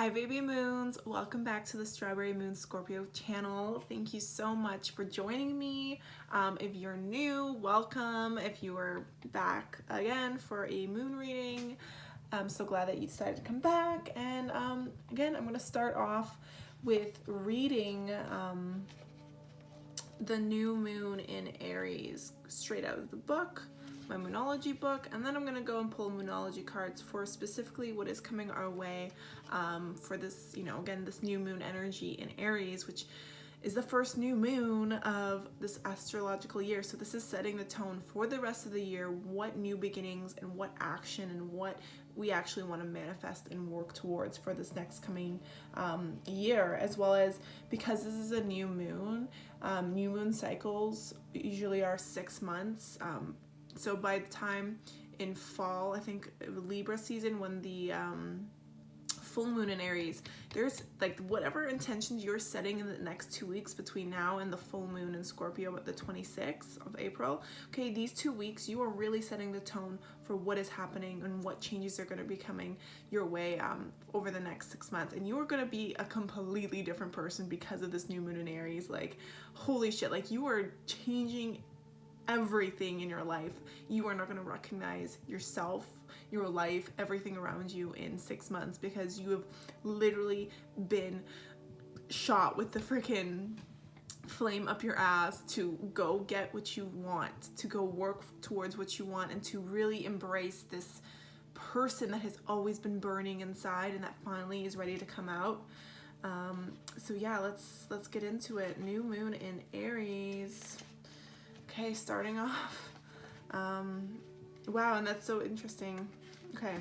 Hi baby moons, welcome back to the Strawberry Moon Scorpio channel. Thank you so much for joining me. If you're new, welcome. If you are back again for a moon reading, I'm so glad that you decided to come back. And again, I'm going to start off with reading the new moon in Aries straight out of the book, my Moonology book, and then I'm going to go and pull Moonology cards for specifically what is coming our way for this, again, this new moon energy in Aries, which is the first new moon of this astrological year. So this is setting the tone for the rest of the year, what new beginnings and what action and what we actually want to manifest and work towards for this next coming year, as well as because this is a new moon cycles usually are 6 months. So by the time in fall, I think Libra season, when the full moon in Aries, there's like whatever intentions you're setting in the next 2 weeks between now and the full moon in Scorpio at the 26th of April. Okay, these 2 weeks, you are really setting the tone for what is happening and what changes are going to be coming your way over the next 6 months. And you are going to be a completely different person because of this new moon in Aries. Like, holy shit, like you are changing everything in your life. You are not going to recognize yourself, your life, everything around you in 6 months, because you have literally been shot with the freaking flame up your ass to go get what you want, to go work towards what you want, and to really embrace this person that has always been burning inside and that finally is ready to come out. So yeah, let's get into it. New moon in Aries. Okay, starting off. Wow, and that's so interesting. Okay,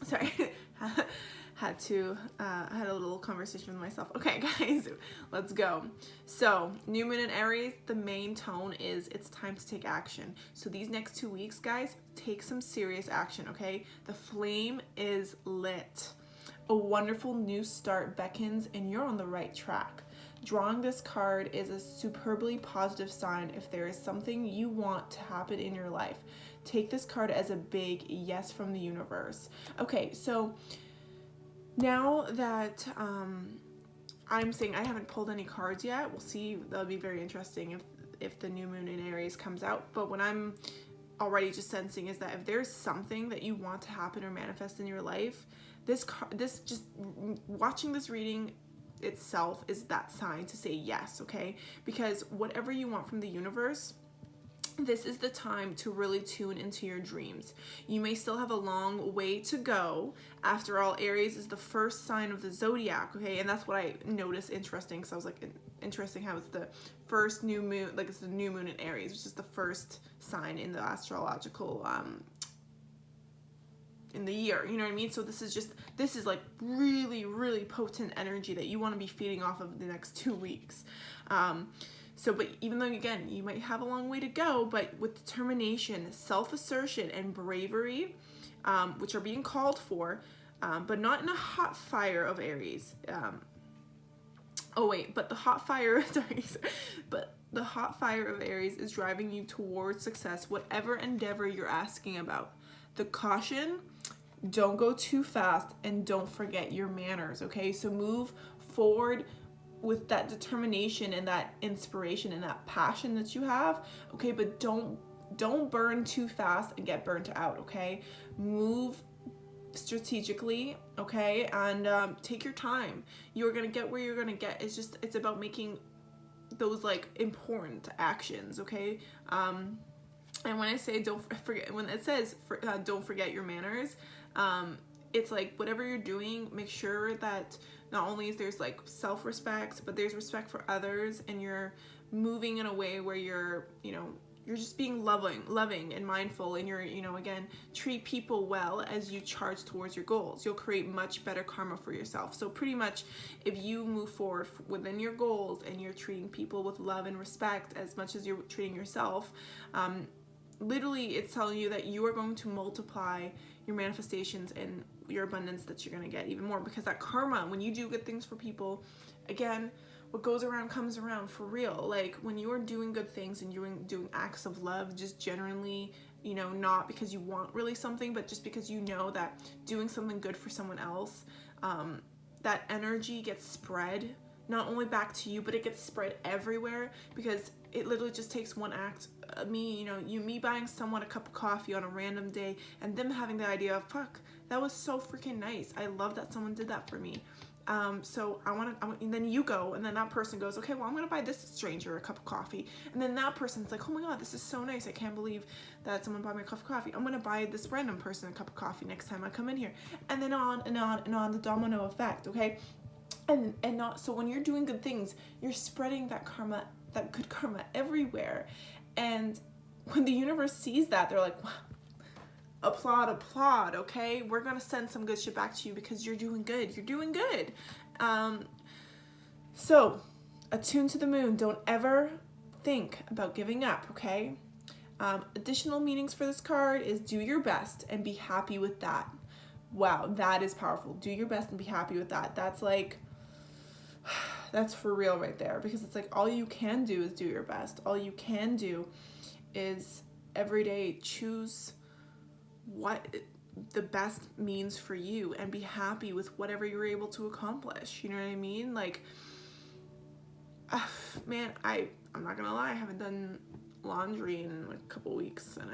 sorry, had a little conversation with myself. Okay, guys, let's go. So, new moon in Aries, the main tone is it's time to take action. So these next 2 weeks, guys, take some serious action, okay? The flame is lit. A wonderful new start beckons, and you're on the right track. Drawing this card is a superbly positive sign if there is something you want to happen in your life. Take this card as a big yes from the universe. Okay, so now that I'm saying I haven't pulled any cards yet, we'll see. That'll be very interesting if the new moon in Aries comes out. But what I'm already just sensing is that if there's something that you want to happen or manifest in your life, this just watching this reading itself is that sign to say yes, okay? Because whatever you want from the universe, this is the time to really tune into your dreams. You may still have a long way to go. After all, Aries is the first sign of the zodiac, okay? And that's what I noticed interesting, because I was like, interesting how it's the first new moon, like it's the new moon in Aries, which is the first sign in the astrological in the year, you know what I mean? So this is like really, really potent energy that you want to be feeding off of the next 2 weeks. But even though, again, you might have a long way to go, but with determination, self-assertion, and bravery, which are being called for, but not in a hot fire of Aries. But the hot fire, but the hot fire of Aries is driving you towards success, whatever endeavor you're asking about. The caution, don't go too fast, and don't forget your manners, okay? So move forward with that determination and that inspiration and that passion that you have, okay? But don't burn too fast and get burnt out, okay? Move strategically, okay? And take your time. You're gonna get where you're gonna get. It's about making those like important actions, okay? And when I say don't forget, when it says don't forget your manners, it's like whatever you're doing, make sure that not only is there's like self-respect, but there's respect for others, and you're moving in a way where you're just being loving and mindful, and you're, again, treat people well as you charge towards your goals. You'll create much better karma for yourself. So pretty much if you move forward within your goals and you're treating people with love and respect as much as you're treating yourself, literally it's telling you that you are going to multiply your manifestations and your abundance that you're going to get even more, because that karma, when you do good things for people, again, what goes around comes around, for real. Like when you are doing good things and you're doing acts of love, just generally, not because you want really something, but just because you know that doing something good for someone else that energy gets spread not only back to you, but it gets spread everywhere, because it literally just takes one act. Me buying someone a cup of coffee on a random day and them having the idea of, fuck, that was so freaking nice. I love that someone did that for me. So and then you go, and then that person goes, okay, well, I'm gonna buy this stranger a cup of coffee, and then that person's like, oh my god, this is so nice, I can't believe that someone bought me a cup of coffee, I'm gonna buy this random person a cup of coffee next time I come in here, and then on and on and on, the domino effect. Okay, and not, so when you're doing good things, you're spreading that karma, that good karma everywhere, and when the universe sees that, they're like, wow, applaud, okay? We're gonna send some good shit back to you because you're doing good. So, attune to the moon. Don't ever think about giving up, okay? Additional meanings for this card is do your best and be happy with that. Wow, that is powerful. Do your best and be happy with that. That's like, that's for real right there, because it's like all you can do is do your best. All you can do is every day choose what the best means for you and be happy with whatever you're able to accomplish. You know what I mean? Like, man, I'm not gonna lie, I haven't done laundry in like a couple weeks, and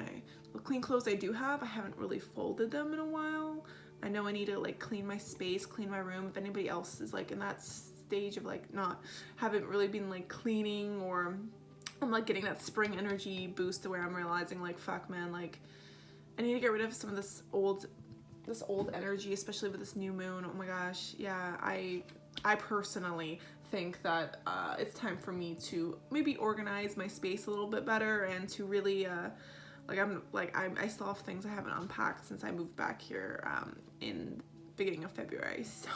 the clean clothes I do have, I haven't really folded them in a while. I know I need to like clean my space, clean my room. If anybody else is like in that stage of like haven't really been like cleaning, or I'm like getting that spring energy boost to where I'm realizing like, fuck man, like I need to get rid of some of this old energy, especially with this new moon. Oh my gosh, yeah, I personally think that it's time for me to maybe organize my space a little bit better, and to really I still have things I haven't unpacked since I moved back here in beginning of February. So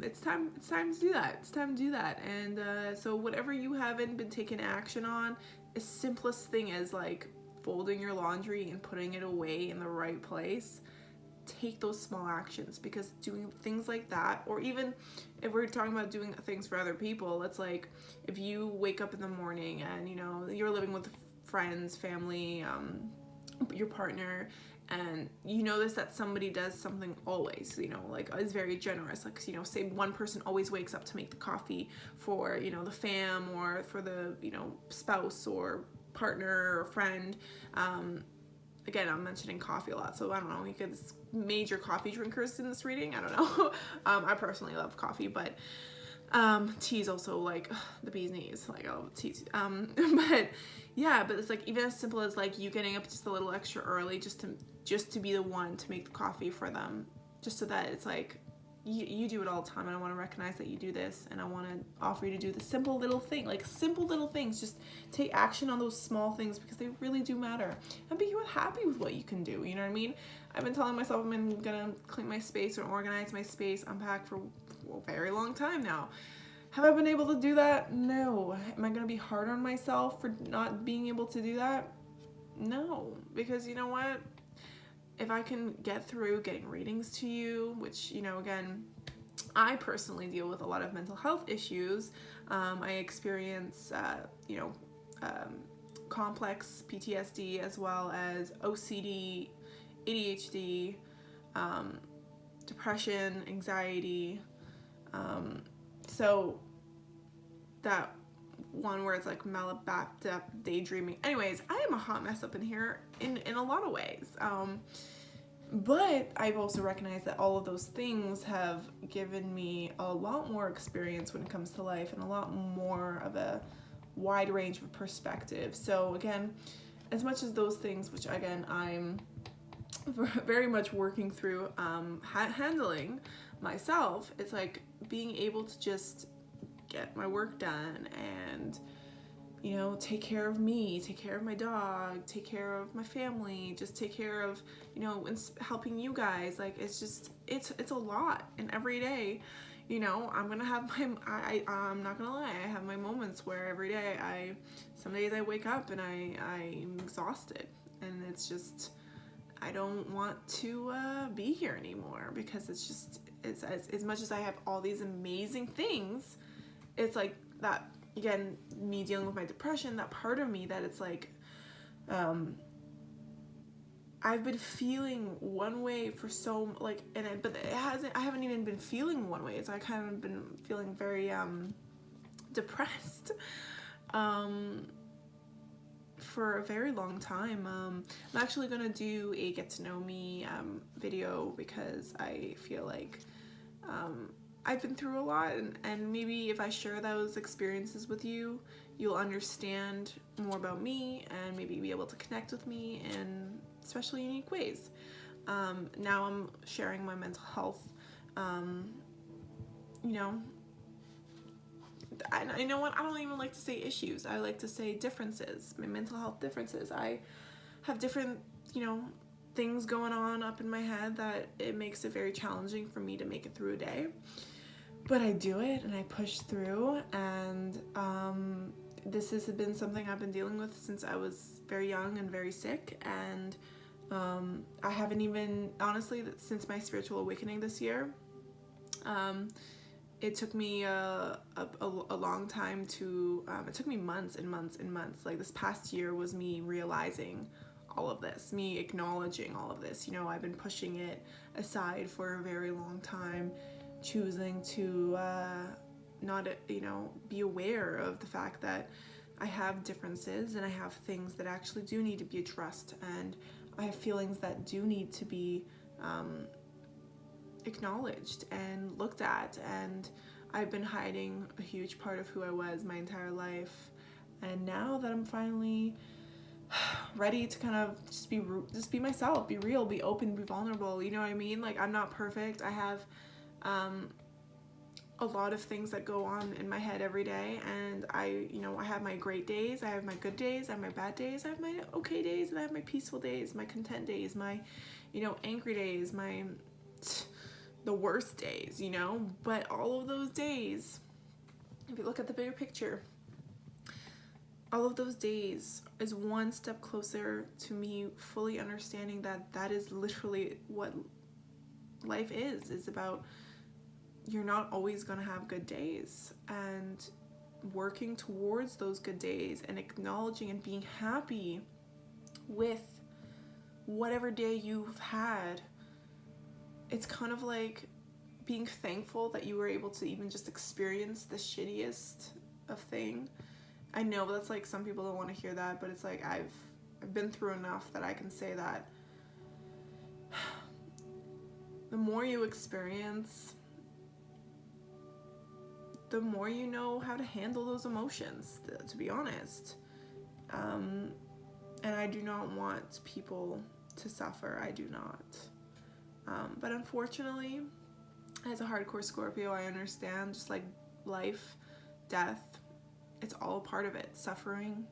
it's time to do that. It's time to do that. And so whatever you haven't been taking action on, the simplest thing is like folding your laundry and putting it away in the right place. Take those small actions, because doing things like that, or even if we're talking about doing things for other people, it's like if you wake up in the morning and you're living with friends, family, your partner, and you notice that somebody does something always, like is very generous, like say one person always wakes up to make the coffee for the fam, or for the spouse or partner or friend. Again, I'm mentioning coffee a lot, so I don't know, you get major coffee drinkers in this reading, I don't know. I personally love coffee, but tea's also like the bee's knees, like I love tea. But yeah, but it's like even as simple as like you getting up just a little extra early just to be the one to make the coffee for them, just so that it's like you do it all the time, and I want to recognize that you do this, and I want to offer you to do the simple little thing, like simple little things. Just take action on those small things, because they really do matter, and be happy with what you can do. You know what I mean? I've been telling myself I'm gonna clean my space or organize my space, unpack for a very long time now. Have I been able to do that? No. Am I gonna be hard on myself for not being able to do that? No, because you know what? If I can get through getting readings to you, which, again, I personally deal with a lot of mental health issues. I experience, complex PTSD, as well as OCD, ADHD, depression, anxiety. So that one where it's like maladaptive daydreaming. Anyways, I am a hot mess up in here in a lot of ways. But I've also recognized that all of those things have given me a lot more experience when it comes to life, and a lot more of a wide range of perspective. So again, as much as those things, which again I'm very much working through handling myself, it's like being able to just get my work done and take care of me, take care of my dog, take care of my family, just take care of helping you guys. Like it's a lot, and every day I'm gonna have I'm not gonna lie, I have my moments where every day some days I wake up and I'm exhausted, and it's just I don't want to be here anymore, because it's as much as I have all these amazing things, it's like that, again, me dealing with my depression, that part of me that it's like, I've been feeling one way for so like, but I haven't even been feeling one way. It's I kind of been feeling very depressed for a very long time. I'm actually gonna do a get to know me video because I feel like I've been through a lot, and maybe if I share those experiences with you, you'll understand more about me and maybe be able to connect with me in especially unique ways. Now I'm sharing my mental health, you know, I know what, I don't even like to say issues. I like to say differences, my mental health differences. I have different, things going on up in my head that it makes it very challenging for me to make it through a day. But I do it and I push through, and this has been something I've been dealing with since I was very young and very sick, and I haven't even, honestly, since my spiritual awakening this year, it took me a long time to, it took me months and months and months. Like this past year was me realizing all of this, me acknowledging all of this. I've been pushing it aside for a very long time, choosing to not, be aware of the fact that I have differences and I have things that actually do need to be addressed, and I have feelings that do need to be acknowledged and looked at, and I've been hiding a huge part of who I was my entire life. And now that I'm finally ready to kind of just be myself, be real, be open, be vulnerable, you know what I mean? Like, I'm not perfect. I have a lot of things that go on in my head every day, and I have my great days, I have my good days, I have my bad days, I have my okay days, and I have my peaceful days, my content days, my angry days, the worst days, but all of those days, if you look at the bigger picture, all of those days is one step closer to me fully understanding that that is literally what life is. It's about, you're not always going to have good days, and working towards those good days and acknowledging and being happy with whatever day you've had. It's kind of like being thankful that you were able to even just experience the shittiest of thing. I know that's like, some people don't want to hear that, but it's like I've been through enough that I can say that the more you experience, the more you know how to handle those emotions, to be honest. And I do not want people to suffer. I do not. But unfortunately, as a hardcore Scorpio, I understand, just like life, death, it's all a part of it. Suffering,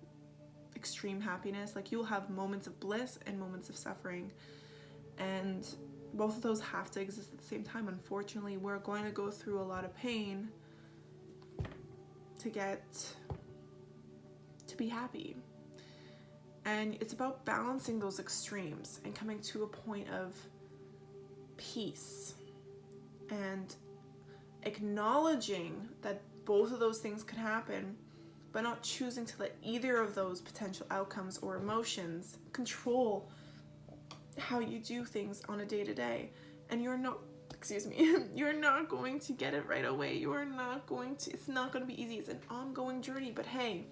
extreme happiness. Like, you'll have moments of bliss and moments of suffering, and both of those have to exist at the same time. Unfortunately, we're going to go through a lot of pain to be happy. And it's about balancing those extremes and coming to a point of peace and acknowledging that both of those things could happen, but not choosing to let either of those potential outcomes or emotions control how you do things on a day-to-day. And you're not going to get it right away. It's not going to be easy. It's an ongoing journey, but hey,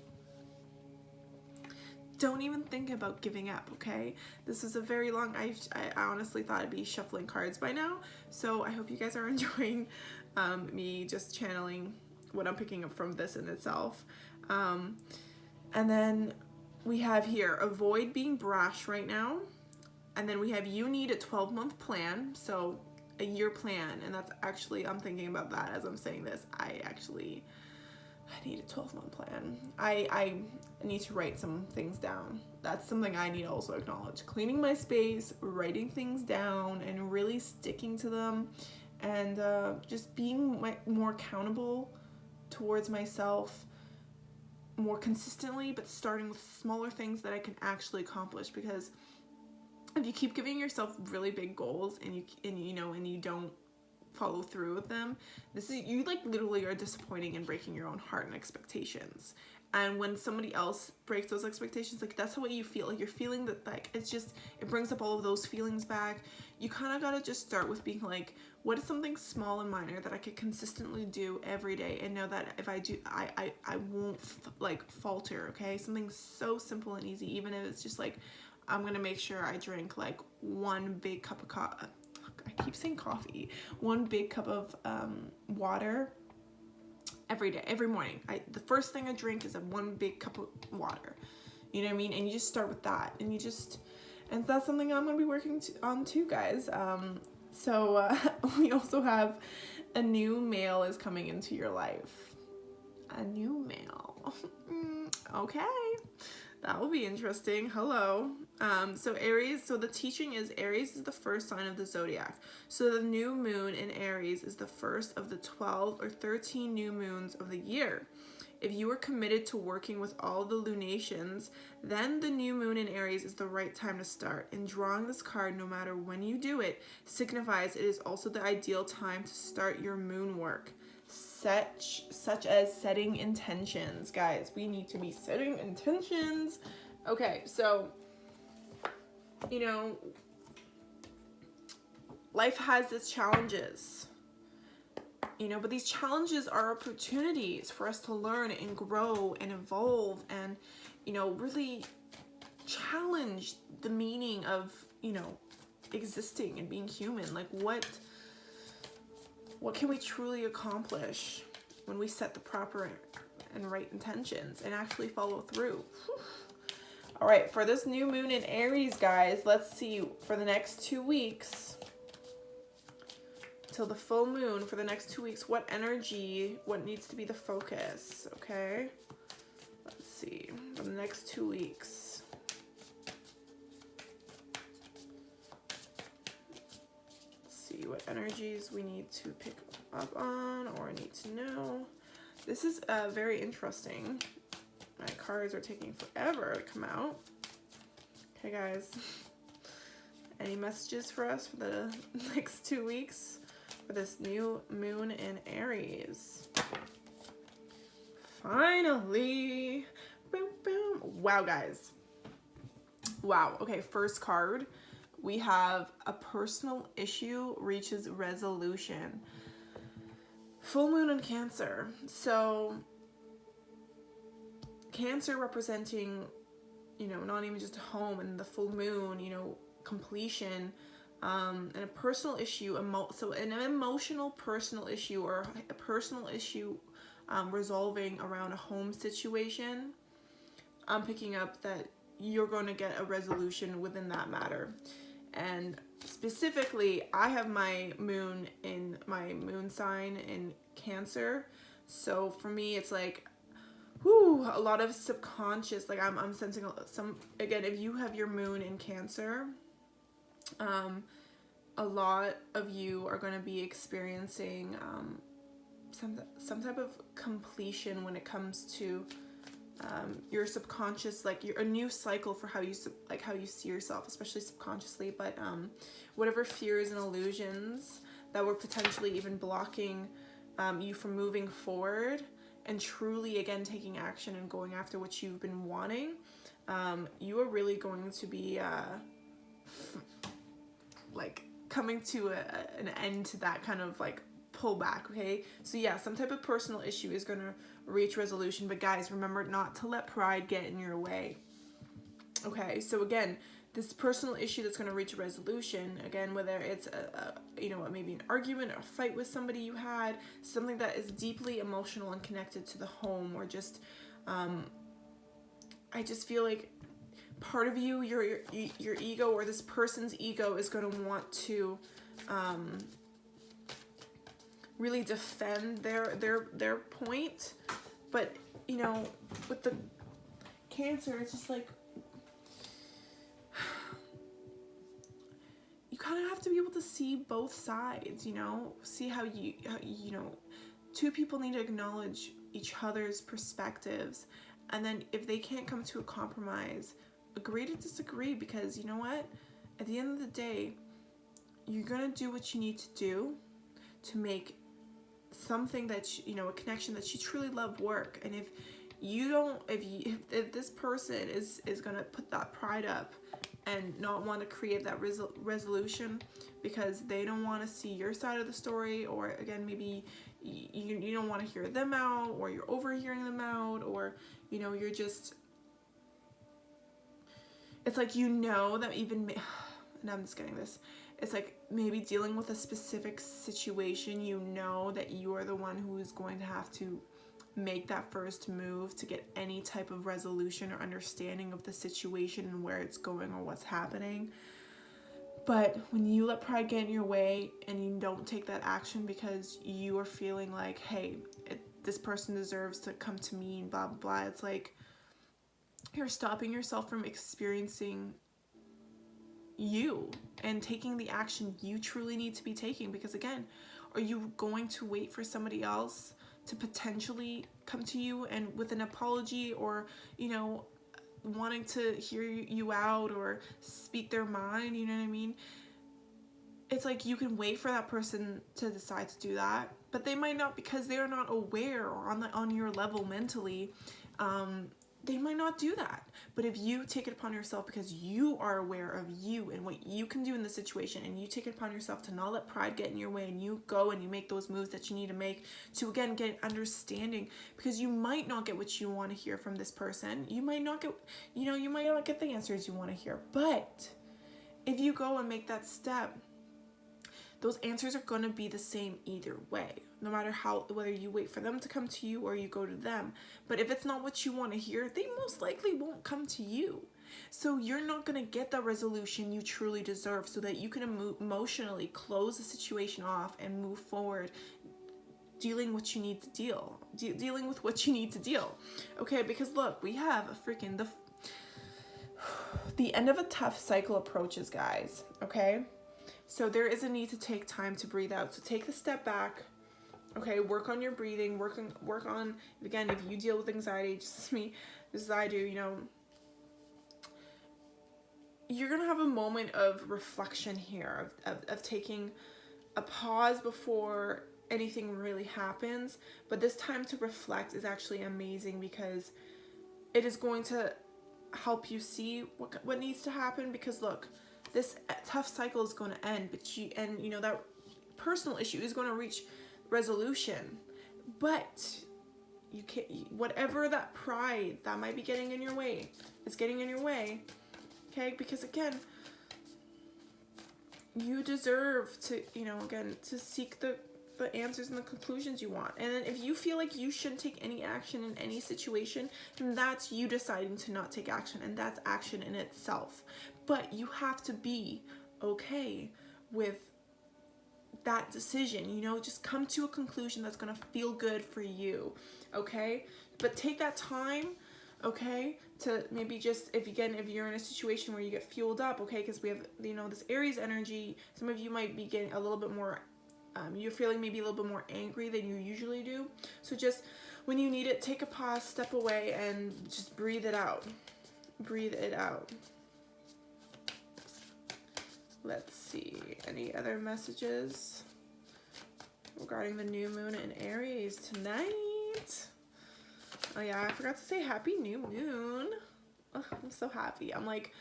don't even think about giving up, okay? This is a very long, I honestly thought I'd be shuffling cards by now, so I hope you guys are enjoying me just channeling what I'm picking up from this in itself. And then we have here, avoid being brash right now. And then we have, you need a 12-month plan, so a year plan. And that's actually, I'm thinking about that as I'm saying this. I need a 12-month plan. I need to write some things down. That's something I need to also acknowledge. Cleaning my space, writing things down, and really sticking to them, and just being more accountable towards myself more consistently, but starting with smaller things that I can actually accomplish. Because if you keep giving yourself really big goals and you don't follow through with them, you like literally are disappointing and breaking your own heart and expectations. And when somebody else breaks those expectations, like that's how what you feel. Like you're feeling that, like it's just, it brings up all of those feelings back. You kind of got to just start with being like, what is something small and minor that I could consistently do every day and know that if I do, I won't like falter, okay? Something so simple and easy, even if it's just like, I'm going to make sure I drink like one big cup of coffee. I keep saying coffee. One big cup of water every day, every morning. The first thing I drink is one big cup of water. You know what I mean? And you just start with that, and and that's something I'm gonna be working on too, guys. We also have a new male is coming into your life. A new male. Okay. That will be interesting. Hello. So Aries, so the teaching is Aries is the first sign of the zodiac. So the new moon in Aries is the first of the 12 or 13 new moons of the year. If you are committed to working with all the lunations, then the new moon in Aries is the right time to start. And drawing this card, no matter when you do it, signifies it is also the ideal time to start your moon work. Such as setting intentions. Guys, we need to be setting intentions. Okay, so, you know, life has its challenges, you know, but these challenges are opportunities for us to learn and grow and evolve and, you know, really challenge the meaning of, you know, existing and being human. Like what can we truly accomplish when we set the proper and right intentions and actually follow through? All right, for this new moon in Aries, guys, let's see for the next 2 weeks till the full moon, for the next 2 weeks, what energy, what needs to be the focus, okay? Let's see, for the next 2 weeks. What energies we need to pick up on or need to know. This is very interesting. My cards are taking forever to come out. Okay, guys. Any messages for us for the next 2 weeks for this new moon in Aries? Finally. Boom, boom. Wow, guys. Wow. Okay, first card. We have a personal issue reaches resolution. Full moon in Cancer. So Cancer representing, you know, not even just home, and the full moon, you know, completion, and a personal issue, so an emotional personal issue or a personal issue resolving around a home situation. I'm picking up that you're going to get a resolution within that matter. And specifically, I have my moon sign in Cancer. So for me, it's like, a lot of subconscious, like I'm sensing some, again, if you have your moon in Cancer, a lot of you are going to be experiencing some type of completion when it comes to your subconscious, like a new cycle for how you see yourself, especially subconsciously, but whatever fears and illusions that were potentially even blocking you from moving forward and truly again taking action and going after what you've been wanting, you are really going to be like coming to an end to that kind of like pullback. Okay, so yeah, some type of personal issue is going to reach resolution, but guys, remember not to let pride get in your way. Okay, so again, this personal issue that's going to reach a resolution, again, whether it's maybe an argument or a fight with somebody you had, something that is deeply emotional and connected to the home, or just I just feel like part of you, your ego, or this person's ego, is going to want to really defend their point. But you know, with the Cancer, it's just like you kind of have to be able to see both sides, you know, see how you know, two people need to acknowledge each other's perspectives, and then if they can't come to a compromise, agree to disagree, because you know what, at the end of the day, you're gonna do what you need to do to make something that a connection that you truly love work. And if you don't, if this person is gonna put that pride up and not want to create that resolution because they don't want to see your side of the story, or again, maybe you don't want to hear them out, or you're overhearing them out, or you know, you're just, it's like, you know, that even, and I'm just getting this, it's like maybe dealing with a specific situation, you know that you are the one who is going to have to make that first move to get any type of resolution or understanding of the situation and where it's going or what's happening. But when you let pride get in your way and you don't take that action because you are feeling like, hey, this person deserves to come to me and blah, blah, blah, it's like you're stopping yourself from experiencing you and taking the action you truly need to be taking. Because again, are you going to wait for somebody else to potentially come to you and with an apology, or, you know, wanting to hear you out or speak their mind? You know what I mean? It's like you can wait for that person to decide to do that, but they might not, because they are not aware or on your level mentally. They might not do that. But if you take it upon yourself, because you are aware of you and what you can do in the situation, and you take it upon yourself to not let pride get in your way, and you go and you make those moves that you need to make to, again, get understanding, because you might not get what you want to hear from this person. You might not get, you know, you might not get the answers you want to hear. But if you go and make that step, those answers are going to be the same either way, no matter whether you wait for them to come to you or you go to them. But if it's not what you want to hear, they most likely won't come to you. So you're not going to get the resolution you truly deserve, so that you can emotionally close the situation off and move forward, dealing with what you need to dealing with what you need to deal. Okay, because look, we have a freaking, the end of a tough cycle approaches, guys. Okay, so there is a need to take time to breathe out. So take the step back. Okay, work on your breathing, work on, again, if you deal with anxiety, just as I do, you know, you're gonna have a moment of reflection here, of taking a pause before anything really happens. But this time to reflect is actually amazing, because it is going to help you see what needs to happen. Because look, this tough cycle is going to end, but you know, that personal issue is going to reach resolution. But you can't, whatever that pride that might be getting in your way is getting in your way. Okay, because again, you deserve to, you know, again, to seek the answers and the conclusions you want. And then if you feel like you shouldn't take any action in any situation, then that's you deciding to not take action, and that's action in itself. But you have to be okay with that decision, you know, just come to a conclusion that's going to feel good for you. Okay, but take that time, okay, to maybe just, if you're in a situation where you get fueled up, okay, because we have, you know, this Aries energy, some of you might be getting a little bit more, you're feeling maybe a little bit more angry than you usually do. So just when you need it, take a pause, step away, and just breathe it out. Breathe it out. Let's see, any other messages regarding the new moon in Aries tonight? Oh yeah, I forgot to say happy new moon. Oh, I'm so happy. I'm like,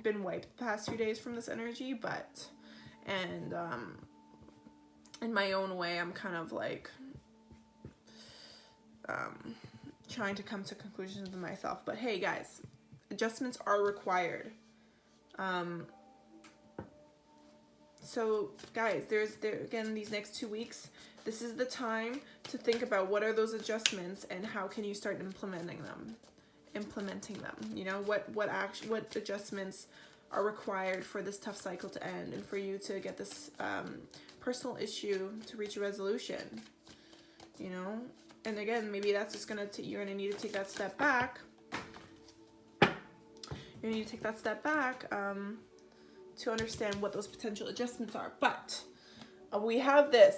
been wiped the past few days from this energy, but, and in my own way, I'm kind of like trying to come to conclusions with myself. But hey guys, adjustments are required. So guys, again, these next 2 weeks, this is the time to think about what are those adjustments and how can you start implementing them. You know, what adjustments are required for this tough cycle to end and for you to get this personal issue to reach a resolution. You know, and again, maybe that's just you're gonna need to take that step back. You need to take that step back to understand what those potential adjustments are. But we have this,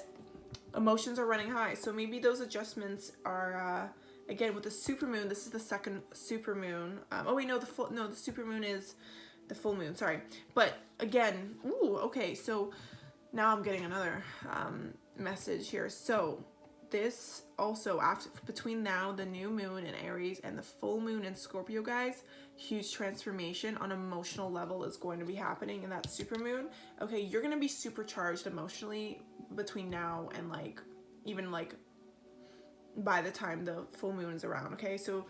emotions are running high, so maybe those adjustments are again with the supermoon. This is the second supermoon. Oh wait, no, the supermoon is the full moon, sorry. But again, okay, so now I'm getting another message here. So this also, after between now, the new moon in Aries and the full moon in Scorpio, guys, huge transformation on emotional level is going to be happening in that super moon. Okay, you're going to be supercharged emotionally between now and like even like by the time the full moon is around. Okay, so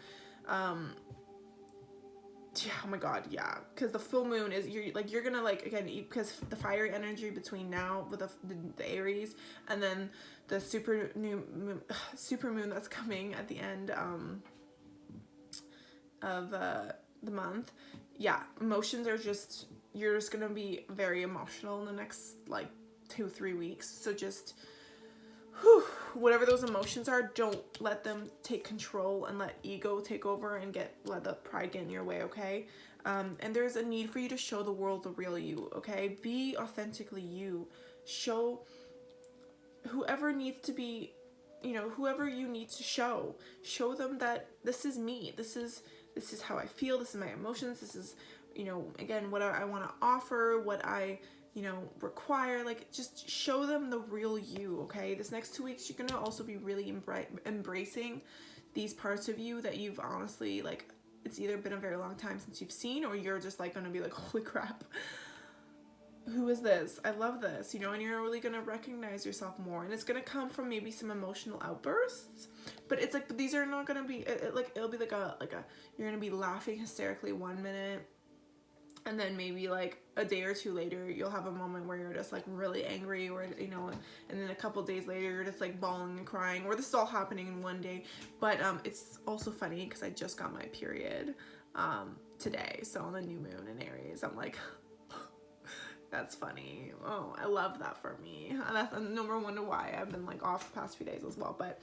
yeah, oh my god, yeah, because the full moon is, you're gonna like, again, because the fiery energy between now with the Aries and then the super moon that's coming at the end of the month. Yeah, emotions are just, you're just gonna be very emotional in the next like 2-3 weeks. So just whatever those emotions are, don't let them take control and let ego take over and let the pride get in your way, okay? And there's a need for you to show the world the real you, okay? Be authentically you. Show whoever needs to be, whoever you need to show them that this is me. This is how I feel. This is my emotions. This is, again, what I want to offer, what I require. Like, just show them the real you, okay? This next 2 weeks, you're gonna also be really embracing these parts of you that you've honestly, like, it's either been a very long time since you've seen, or you're just like gonna be like, holy crap, who is this? I love this, and you're really gonna recognize yourself more, and it's gonna come from maybe some emotional outbursts, but it's like, these are not gonna be it'll be like a you're gonna be laughing hysterically 1 minute, and then maybe like a day or two later, you'll have a moment where you're just like really angry, or, and then a couple days later, you're just like bawling and crying, or this is all happening in one day. But it's also funny because I just got my period today. So on the new moon in Aries, I'm like, that's funny. Oh, I love that for me. And that's number one to why I've been like off the past few days as well. But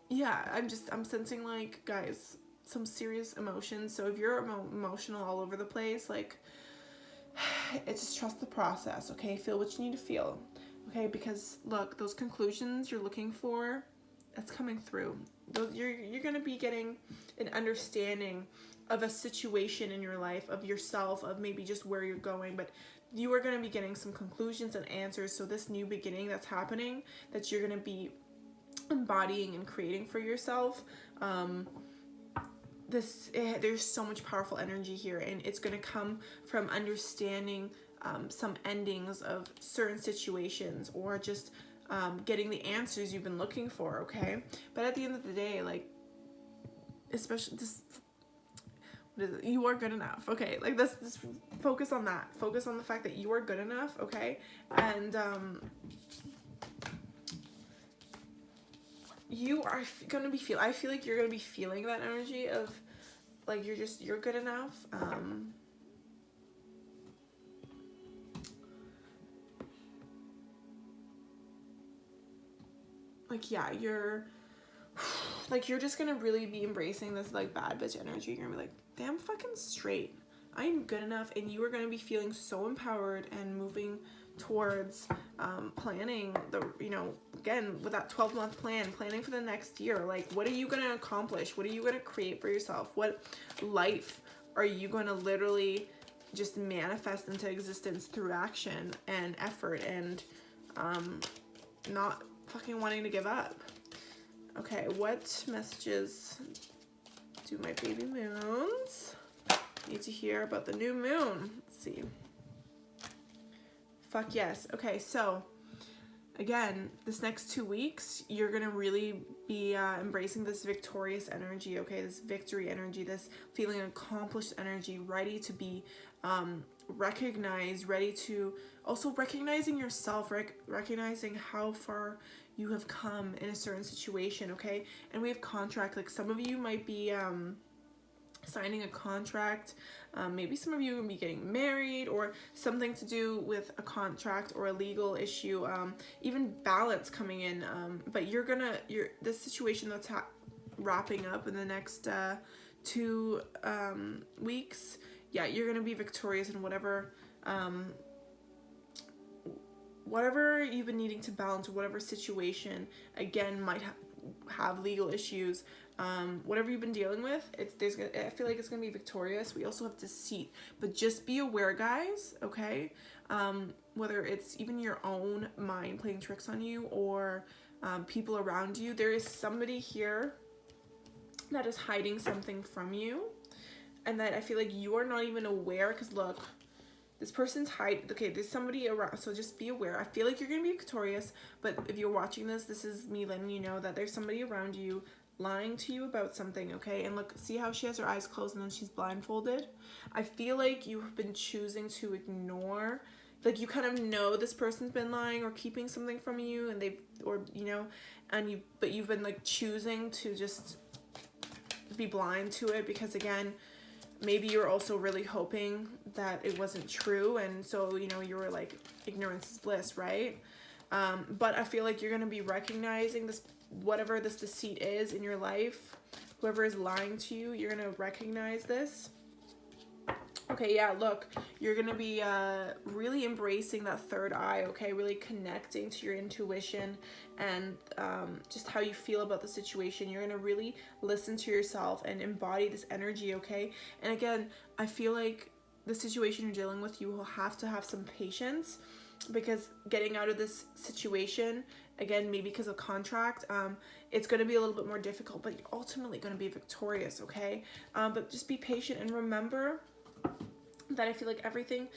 yeah, I'm sensing like, guys, some serious emotions. So if you're emotional all over the place, like, it's just trust the process, okay? Feel what you need to feel, okay? Because look, those conclusions you're looking for, that's coming through. You're gonna be getting an understanding of a situation in your life, of yourself, of maybe just where you're going, but you are gonna be getting some conclusions and answers. So this new beginning that's happening, that you're gonna be embodying and creating for yourself, there's so much powerful energy here, and it's going to come from understanding some endings of certain situations, or just getting the answers you've been looking for, okay? But at the end of the day, like, especially this, you are good enough, okay? Like, this focus on that. Focus on the fact that you are good enough, okay? And you are gonna be I feel like you're gonna be feeling that energy of like, you're good enough. Like, yeah, you're just gonna really be embracing this like bad bitch energy. You're gonna be like, damn fucking straight, I am good enough. And you are gonna be feeling so empowered and moving towards planning the, again, with that 12-month plan, planning for the next year. Like, what are you going to accomplish? What are you going to create for yourself? What life are you going to literally just manifest into existence through action and effort, and not fucking wanting to give up? Okay, what messages do my baby moons need to hear about the new moon? Let's see. Fuck yes. Okay, so again, this next 2 weeks, you're gonna really be embracing this victorious energy, okay? This victory energy, this feeling accomplished energy, ready to be recognized, ready to also recognizing yourself, recognizing how far you have come in a certain situation, okay? And we have contract, like, some of you might be signing a contract, maybe some of you will be getting married, or something to do with a contract or a legal issue, even balance coming in, but this situation that's wrapping up in the next 2 weeks, yeah, you're gonna be victorious in whatever you've been needing to balance, or whatever situation, again, might have legal issues. Whatever you've been dealing with, I feel like it's gonna be victorious. We also have deceit, but just be aware, guys, okay? whether it's even your own mind playing tricks on you or people around you, there is somebody here that is hiding something from you, and that I feel like you are not even aware. Because look, this person's okay, there's somebody around, so just be aware. I feel like you're gonna be victorious, but if you're watching this, this is me letting you know that there's somebody around you lying to you about something, okay? And look, see how she has her eyes closed and then she's blindfolded? I feel like you've been choosing to ignore, like you kind of know this person's been lying or keeping something from you, and but you've been like choosing to just be blind to it, because again, maybe you're also really hoping that it wasn't true, and so you were like, ignorance is bliss, right? But I feel like you're gonna be recognizing this, whatever this deceit is in your life, whoever is lying to you, you're gonna recognize this. Okay, yeah, look, you're gonna be really embracing that third eye, okay? Really connecting to your intuition and just how you feel about the situation. You're gonna really listen to yourself and embody this energy, okay? And again, I feel like the situation you're dealing with, you will have to have some patience, because getting out of this situation, again, maybe because of contract, it's going to be a little bit more difficult, but you're ultimately going to be victorious, okay? But just be patient and remember that I feel like everything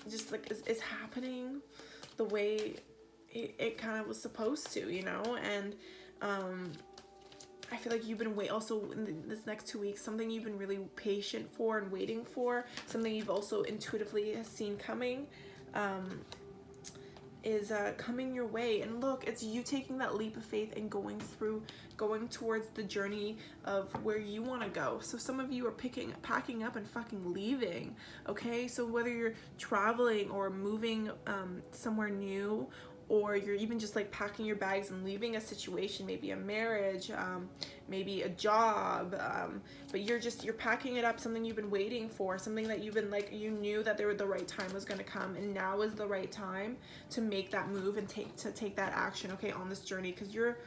just like is happening the way it kind of was supposed to, and I feel like you've been also in this next 2 weeks, something you've been really patient for and waiting for, something you've also intuitively seen coming, is coming your way. And look, it's you taking that leap of faith and going towards the journey of where you want to go. So some of you are packing up and fucking leaving, okay? So whether you're traveling or moving somewhere new, or you're even just like packing your bags and leaving a situation, maybe a marriage, maybe a job, but you're packing it up, something you've been waiting for, something that you've been like, you knew that the right time was going to come, and now is the right time to make that move and take that action, okay, on this journey, because you're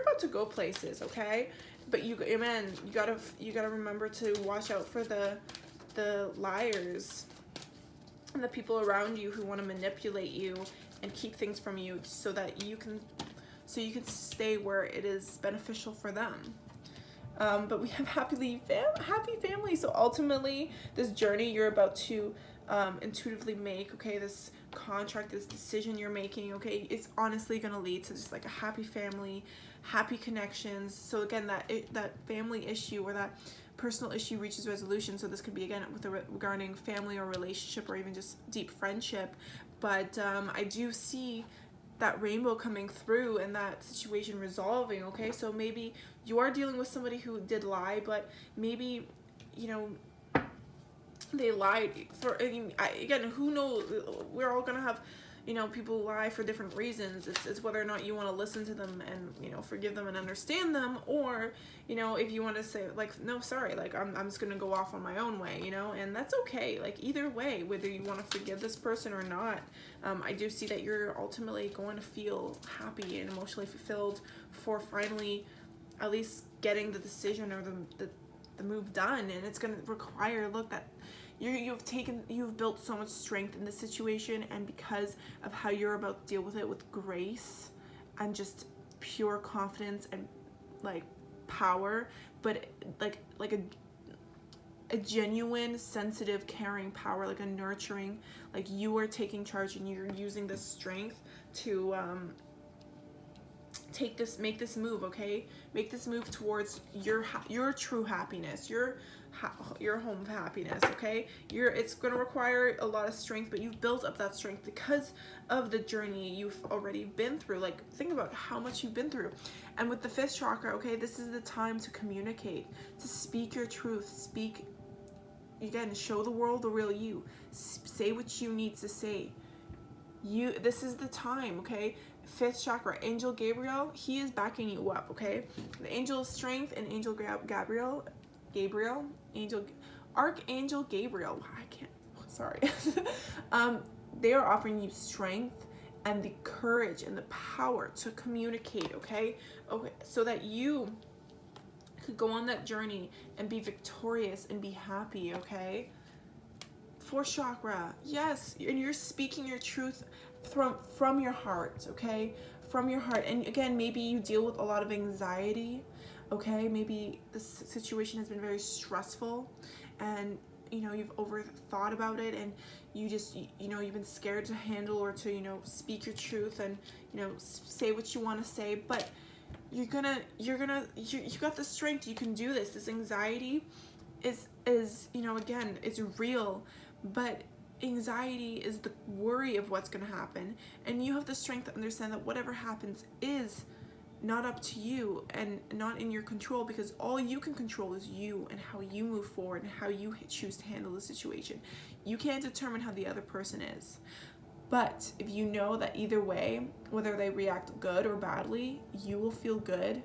about to go places, okay? But you gotta remember to watch out for the liars and the people around you who want to manipulate you and keep things from you, so that you can stay where it is beneficial for them. But we have happy family. So ultimately, this journey you're about to intuitively make, okay, this contract, this decision you're making, okay, it's honestly going to lead to just like a happy family, happy connections. So again, that family issue or that personal issue reaches resolution. So this could be again regarding family or relationship or even just deep friendship. But I do see that rainbow coming through and that situation resolving, okay? So maybe you are dealing with somebody who did lie, but maybe, they lied for, again, who knows? We're all gonna have, people lie for different reasons. It's whether or not you want to listen to them and, forgive them and understand them, or, if you want to say like, no, sorry, like I'm just gonna go off on my own way, and that's okay. Like either way, whether you want to forgive this person or not, I do see that you're ultimately going to feel happy and emotionally fulfilled for finally at least getting the decision or the move done. And it's going to require, look, that you've built so much strength in this situation, and because of how you're about to deal with it with grace and just pure confidence and like power, but like a genuine, sensitive, caring power, like a nurturing, like you are taking charge and you're using this strength to make this move, okay? Make this move towards your true happiness, your home happiness, okay? It's going to require a lot of strength, but you've built up that strength because of the journey you've already been through. Like think about how much you've been through. And with the 5th chakra, okay, this is the time to communicate, to speak your truth, again, show the world the real you, say what you need to say. This is the time, okay? 5th chakra, Angel Gabriel, he is backing you up, okay? The angel of strength and Angel Archangel Gabriel, they are offering you strength and the courage and the power to communicate, okay, so that you could go on that journey and be victorious and be happy, okay? 4th chakra, yes, and you're speaking your truth from your heart, okay? From your heart. And again, maybe you deal with a lot of anxiety, okay? Maybe this situation has been very stressful, and you know, you've overthought about it, and you just, you know, you've been scared to handle or to, you know, speak your truth and, you know, say what you want to say. But you got the strength. You can do this. This anxiety is you know, again, it's real, but anxiety is the worry of what's going to happen, and you have the strength to understand that whatever happens is not up to you and not in your control, because all you can control is you and how you move forward and how you choose to handle the situation. You can't determine how the other person is, but if you know that either way, whether they react good or badly, you will feel good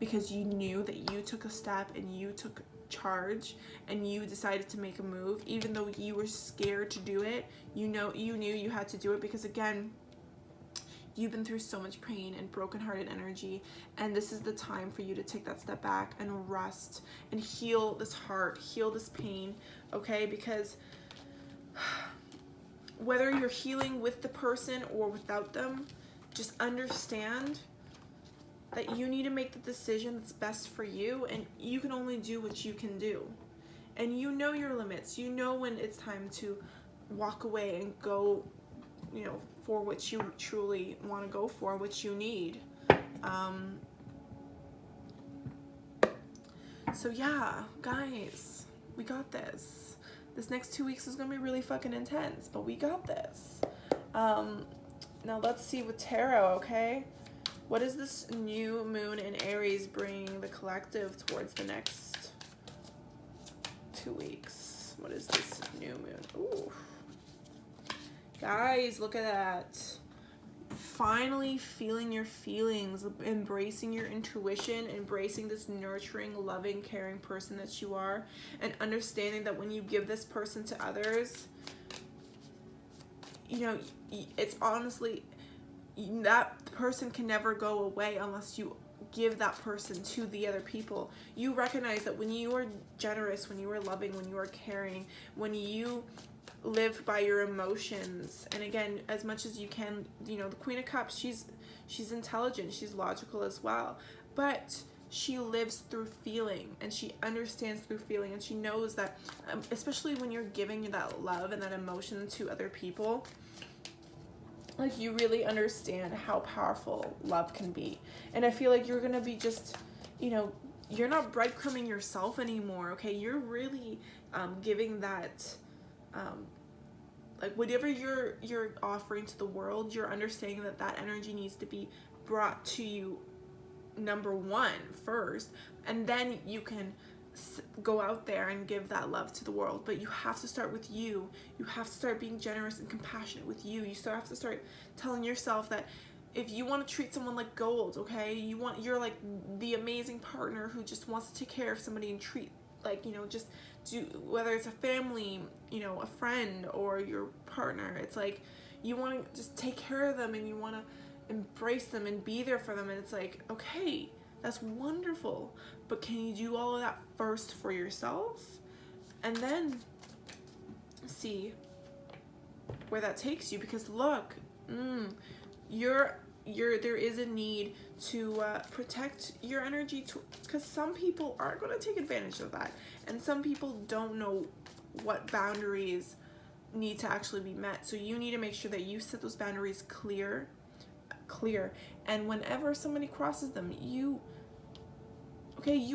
because you knew that you took a step and you took charge and you decided to make a move, even though you were scared to do it. You know, you knew you had to do it because, again, you've been through so much pain and brokenhearted energy, and this is the time for you to take that step back and rest and heal this heart, heal this pain, okay? Because whether you're healing with the person or without them, just understand that you need to make the decision that's best for you, and you can only do what you can do. And you know your limits. You know when it's time to walk away and go, you know, for what you truly want to go for, what you need. So yeah, guys, we got this. This next 2 weeks is gonna be really fucking intense, but we got this. Now let's see with tarot, okay? What does this new moon in Aries bring the collective towards the next 2 weeks? What is this new moon? Ooh. Guys, look at that. Finally feeling your feelings, embracing your intuition, embracing this nurturing, loving, caring person that you are, and understanding that when you give this person to others, you know, it's honestly, that person can never go away unless you give that person to the other people. You recognize that when you are generous, when you are loving, when you are caring, when you live by your emotions, and again, as much as you can, you know, the Queen of Cups, she's intelligent, she's logical as well, but she lives through feeling, and she understands through feeling, and she knows that, especially when you're giving that love and that emotion to other people, like, you really understand how powerful love can be. And I feel like you're gonna be just, you know, you're not breadcrumbing yourself anymore, okay? You're really giving that, like, whatever you're offering to the world, you're understanding that that energy needs to be brought to you, number one, first, and then you can go out there and give that love to the world. But you have to start with you. You have to start being generous and compassionate with you. You still have to start telling yourself that if you want to treat someone like gold, okay, you're like the amazing partner who just wants to take care of somebody and treat, like, you know, just do, whether it's a family, you know, a friend, or your partner, it's like you want to just take care of them and you want to embrace them and be there for them. And it's like, okay, that's wonderful, but can you do all of that first for yourself, and then see where that takes you? Because look, there is a need to protect your energy, because some people are going to take advantage of that, and some people don't know what boundaries need to actually be met. So you need to make sure that you set those boundaries clear, and whenever somebody crosses them, you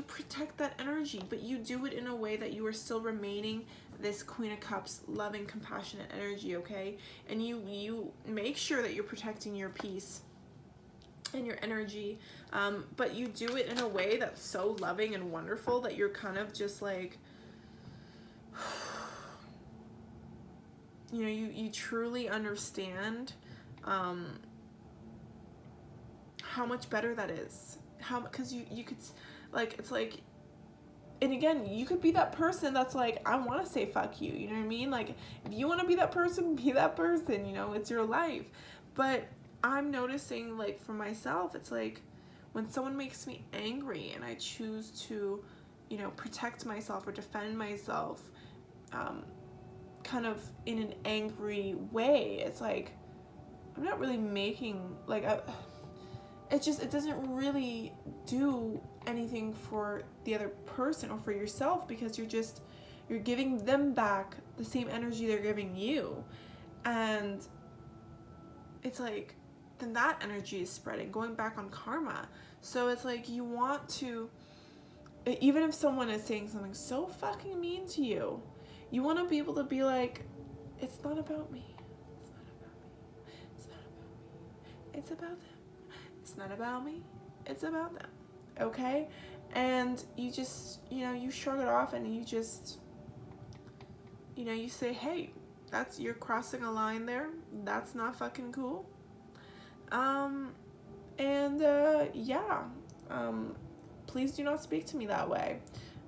protect that energy, but you do it in a way that you are still remaining this Queen of Cups, loving, compassionate energy, okay? And you make sure that you're protecting your peace and your energy, but you do it in a way that's so loving and wonderful that you're kind of just like, you know, you truly understand how much better that is. Because you could, like, it's like, and again, you could be that person that's like, I want to say fuck you, you know what I mean? Like, if you want to be that person, be that person, you know, it's your life. But I'm noticing, like, for myself, it's like, when someone makes me angry and I choose to, you know, protect myself or defend myself, kind of in an angry way, it's like, I'm not really making, like, it doesn't really do anything for the other person or for yourself, because you're giving them back the same energy they're giving you. And it's like, then that energy is spreading, going back on karma. So it's like, you want to, even if someone is saying something so fucking mean to you, you want to be able to be like, it's not about me. It's not about me. It's about them. It's not about me. It's about them. Okay? And you just, you shrug it off, and you just, you say, hey, you're crossing a line there. That's not fucking cool. Please do not speak to me that way.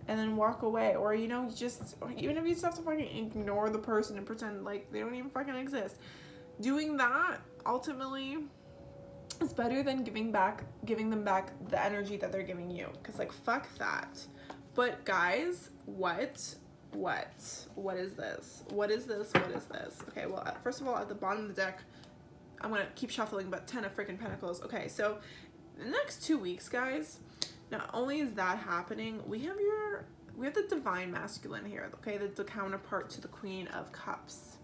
And then walk away. Or, even if you just have to fucking ignore the person and pretend like they don't even fucking exist. Doing that, ultimately, is better than giving them back the energy that they're giving you. Because, like, fuck that. But, guys, what is this? What is this? Okay, well, first of all, at the bottom of the deck, I'm going to keep shuffling, but 10 of freaking Pentacles. Okay, so the next 2 weeks, guys, not only is that happening, we have the Divine Masculine here, okay, the counterpart to the Queen of Cups.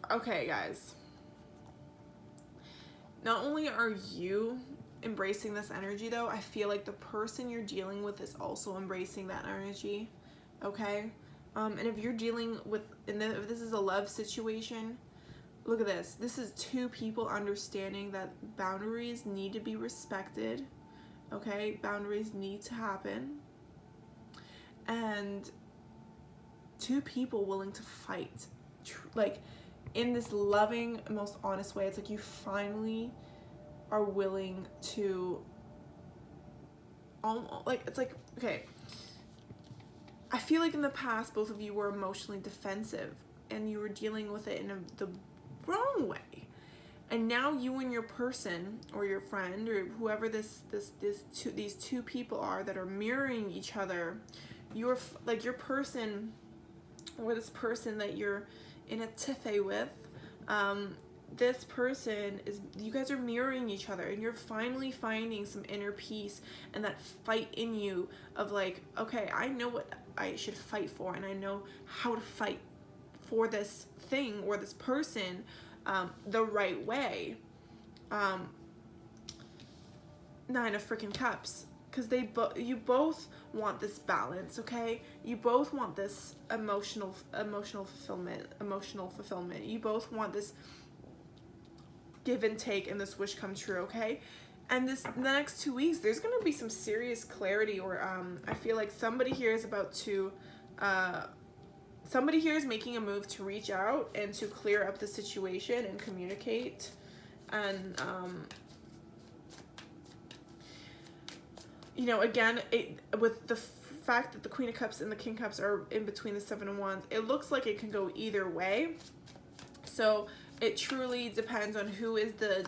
Okay, guys. Not only are you embracing this energy, though, I feel like the person you're dealing with is also embracing that energy, okay? And if you're dealing with, if this is a love situation, look at this. This is two people understanding that boundaries need to be respected, okay? Boundaries need to happen. And two people willing to fight, like, in this loving, most honest way. It's like you finally are willing to, it's like, okay, I feel like in the past, both of you were emotionally defensive and you were dealing with it in the wrong way. And now you and your person or your friend or whoever these two people are that are mirroring each other, your person or this person that you're in a tiffy with, this person is, you guys are mirroring each other, and you're finally finding some inner peace and that fight in you of like, okay, I know what I should fight for, and I know how to fight for this thing or this person the right way. 9 of freaking Cups. Because you both want this balance, okay? You both want this emotional fulfillment. You both want this give and take and this wish come true, okay? And the next 2 weeks, there's gonna be some serious clarity, or I feel like somebody here is about to, somebody here is making a move to reach out and to clear up the situation and communicate, and again, with the fact that the Queen of Cups and the King of Cups are in between the 7 of Wands, it looks like it can go either way. So it truly depends on who is the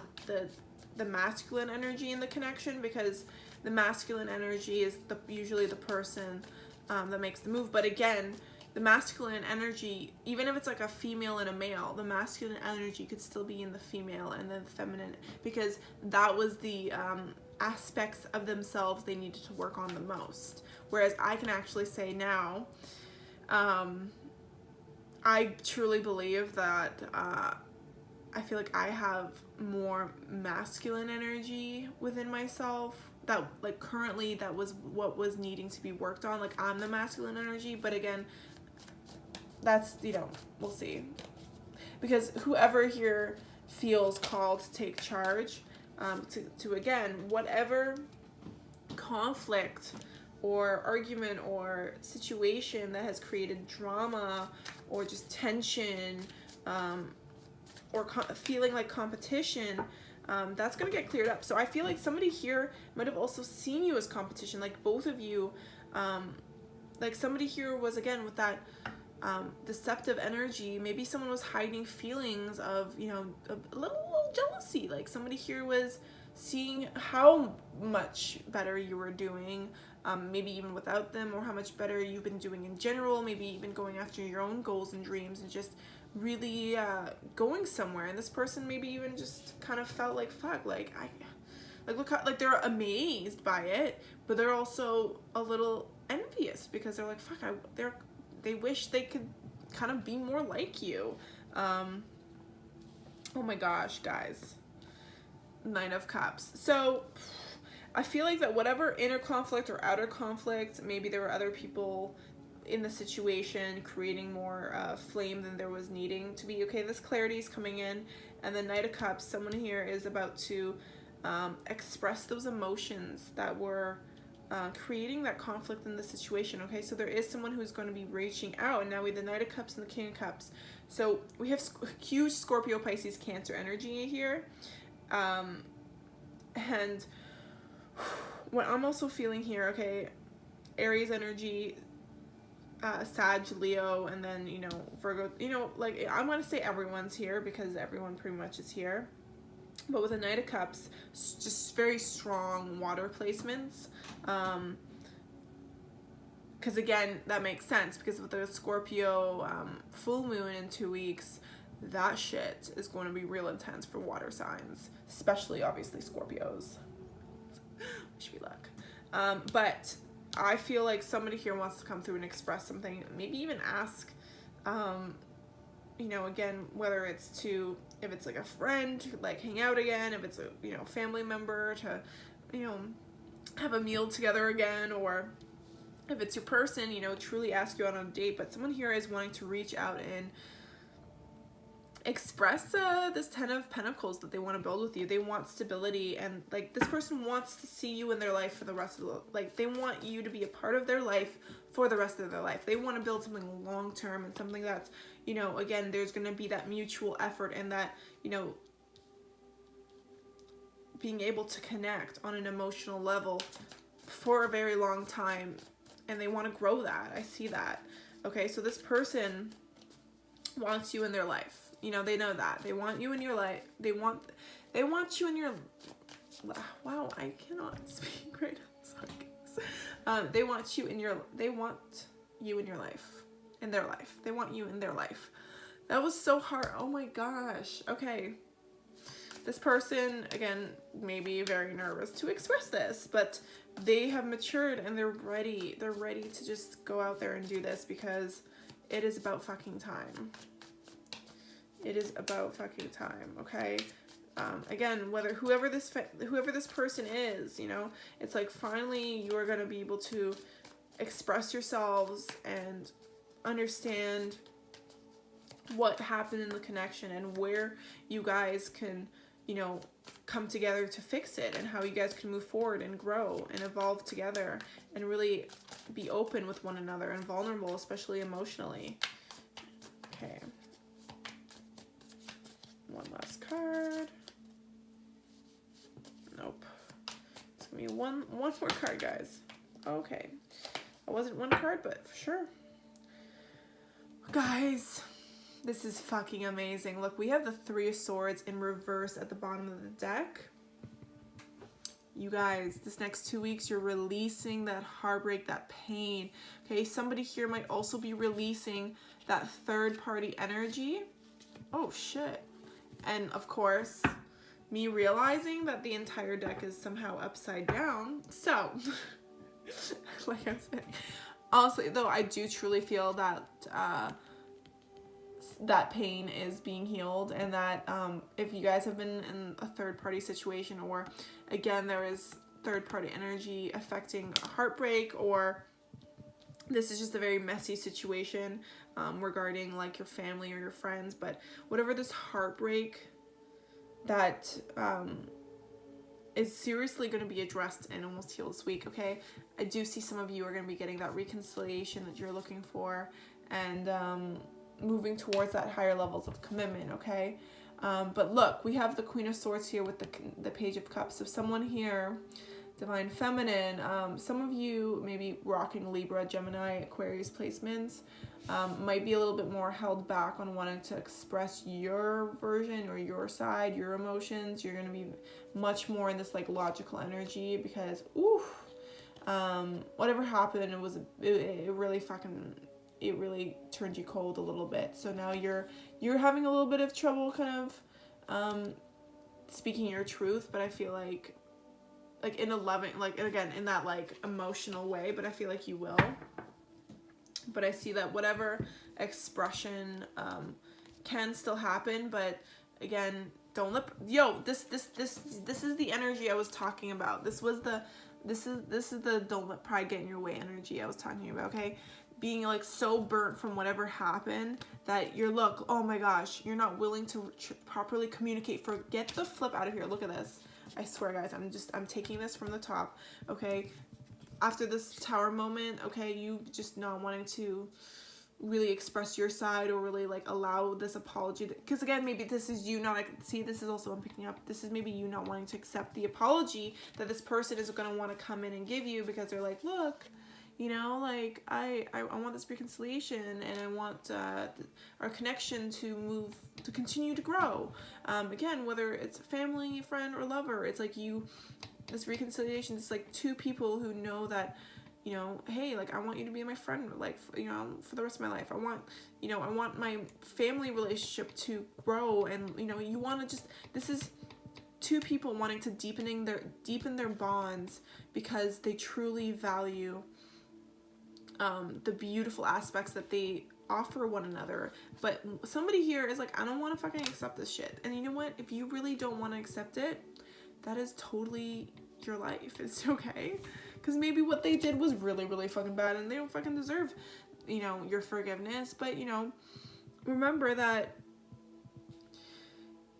masculine energy in the connection, because the masculine energy is usually the person that makes the move. But again, the masculine energy, even if it's like a female and a male, the masculine energy could still be in the female and the feminine, because that was the aspects of themselves they needed to work on the most. Whereas I can actually say now, I truly believe that I feel like I have more masculine energy within myself, that like currently that was what was needing to be worked on. Like, I'm the masculine energy, but again, that's, we'll see, because whoever here feels called to take charge, to again, whatever conflict or argument or situation that has created drama or just tension, or feeling like competition, that's gonna get cleared up. So I feel like somebody here might have also seen you as competition, like both of you, like somebody here was, again, with that deceptive energy. Maybe someone was hiding feelings of, a little jealousy. Like somebody here was seeing how much better you were doing, maybe even without them, or how much better you've been doing in general, maybe even going after your own goals and dreams and just really going somewhere. And this person maybe even just kind of felt like, fuck, like look how, like, they're amazed by it, but they're also a little envious because they're like, fuck, they wish they could kind of be more like you. Oh my gosh, guys. Nine of Cups. So I feel like that whatever inner conflict or outer conflict, maybe there were other people in the situation creating more flame than there was needing to be. Okay, this clarity is coming in, and the Knight of Cups, someone here is about to express those emotions that were creating that conflict in the situation. Okay, so there is someone who's going to be reaching out, and now we have the Knight of Cups and the King of Cups. So we have huge Scorpio, Pisces, Cancer energy here. And what I'm also feeling here, okay, Aries energy, Sag, Leo, and then, you know, Virgo, you know, like, I'm going to say everyone's here because everyone pretty much is here. But with the Knight of Cups, just very strong water placements. Because again, that makes sense, because with the Scorpio full moon in 2 weeks, that shit is going to be real intense for water signs, especially obviously Scorpios. Wish me luck. But I feel like somebody here wants to come through and express something, maybe even ask, you know, again, whether it's to, if it's like a friend to like hang out again, if it's a, you know, family member to, you know, have a meal together again, or if it's your person, you know, truly ask you out on a date. But someone here is wanting to reach out and express this 10 of Pentacles that they want to build with you. They want stability, and like this person wants to see you in their life for the rest of the, like, they want you to be a part of their life for the rest of their life. They want to build something long term, and something that's, you know, again, there's going to be that mutual effort, and that, you know, being able to connect on an emotional level for a very long time, and they want to grow that. I see that. Okay, so this person wants you in their life. You know, they know that. They want you in your life. They want you in your, wow, I cannot speak right now. Sorry, they want you in your life. In their life. They want you in their life. That was so hard. Oh my gosh. Okay. This person, again, may be very nervous to express this, but they have matured and they're ready. They're ready to just go out there and do this, because it is about fucking time. It is about fucking time, okay? Again, whoever this person is, you know, it's like finally you are going to be able to express yourselves and understand what happened in the connection and where you guys can, you know, come together to fix it, and how you guys can move forward and grow and evolve together and really be open with one another and vulnerable, especially emotionally. Okay. One last card. Nope. It's gonna be one more card, guys. Okay. I wasn't one card, but for sure. Guys, this is fucking amazing. Look, we have the Three of Swords in reverse at the bottom of the deck. You guys, this next 2 weeks, you're releasing that heartbreak, that pain. Okay, somebody here might also be releasing that third-party energy. Oh, shit. And, of course, me realizing that the entire deck is somehow upside down. So, like I said, honestly, though, I do truly feel that that pain is being healed, and that if you guys have been in a third-party situation, or again there is third-party energy affecting a heartbreak, or this is just a very messy situation regarding like your family or your friends, but whatever this heartbreak that is seriously going to be addressed and almost healed this week. Okay, I do see some of you are going to be getting that reconciliation that you're looking for, and moving towards that higher levels of commitment. Okay, but look, we have the Queen of Swords here with the Page of Cups. So someone here, Divine Feminine, some of you maybe rocking Libra, Gemini, Aquarius placements, might be a little bit more held back on wanting to express your version or your side, your emotions. You're going to be much more in this like logical energy, because Whatever happened, it really fucking, it really turned you cold a little bit. So now you're having a little bit of trouble kind of speaking your truth, but I feel like in a loving, like, again, in that like emotional way, but I feel like you will. But I see that whatever expression can still happen, but again, don't let, this is the energy I was talking about. This is the don't let pride get in your way energy I was talking about, okay? Being like so burnt from whatever happened that oh my gosh, you're not willing to properly communicate. Get the flip out of here. Look at this. I swear, guys, I'm taking this from the top, okay? After this tower moment, okay, you just not wanting to really express your side or really like allow this apology, because again, maybe this is you not, see, this is also I'm picking up, this is maybe you not wanting to accept the apology that this person is going to want to come in and give you, because they're like, look, you know, like I want this reconciliation, and I want our connection to continue to grow. Again, whether it's family, friend, or lover, it's like this reconciliation is like two people who know that, you know, hey, like I want you to be my friend, like, you know, for the rest of my life. I want my family relationship to grow, and you know, you want to just, this is two people wanting to deepen their bonds because they truly value the beautiful aspects that they offer one another. But somebody here is like, I don't want to fucking accept this shit. And you know what? If you really don't want to accept it, that is totally your life. It's okay. Because maybe what they did was really, really fucking bad, and they don't fucking deserve, you know, your forgiveness. But, you know, remember that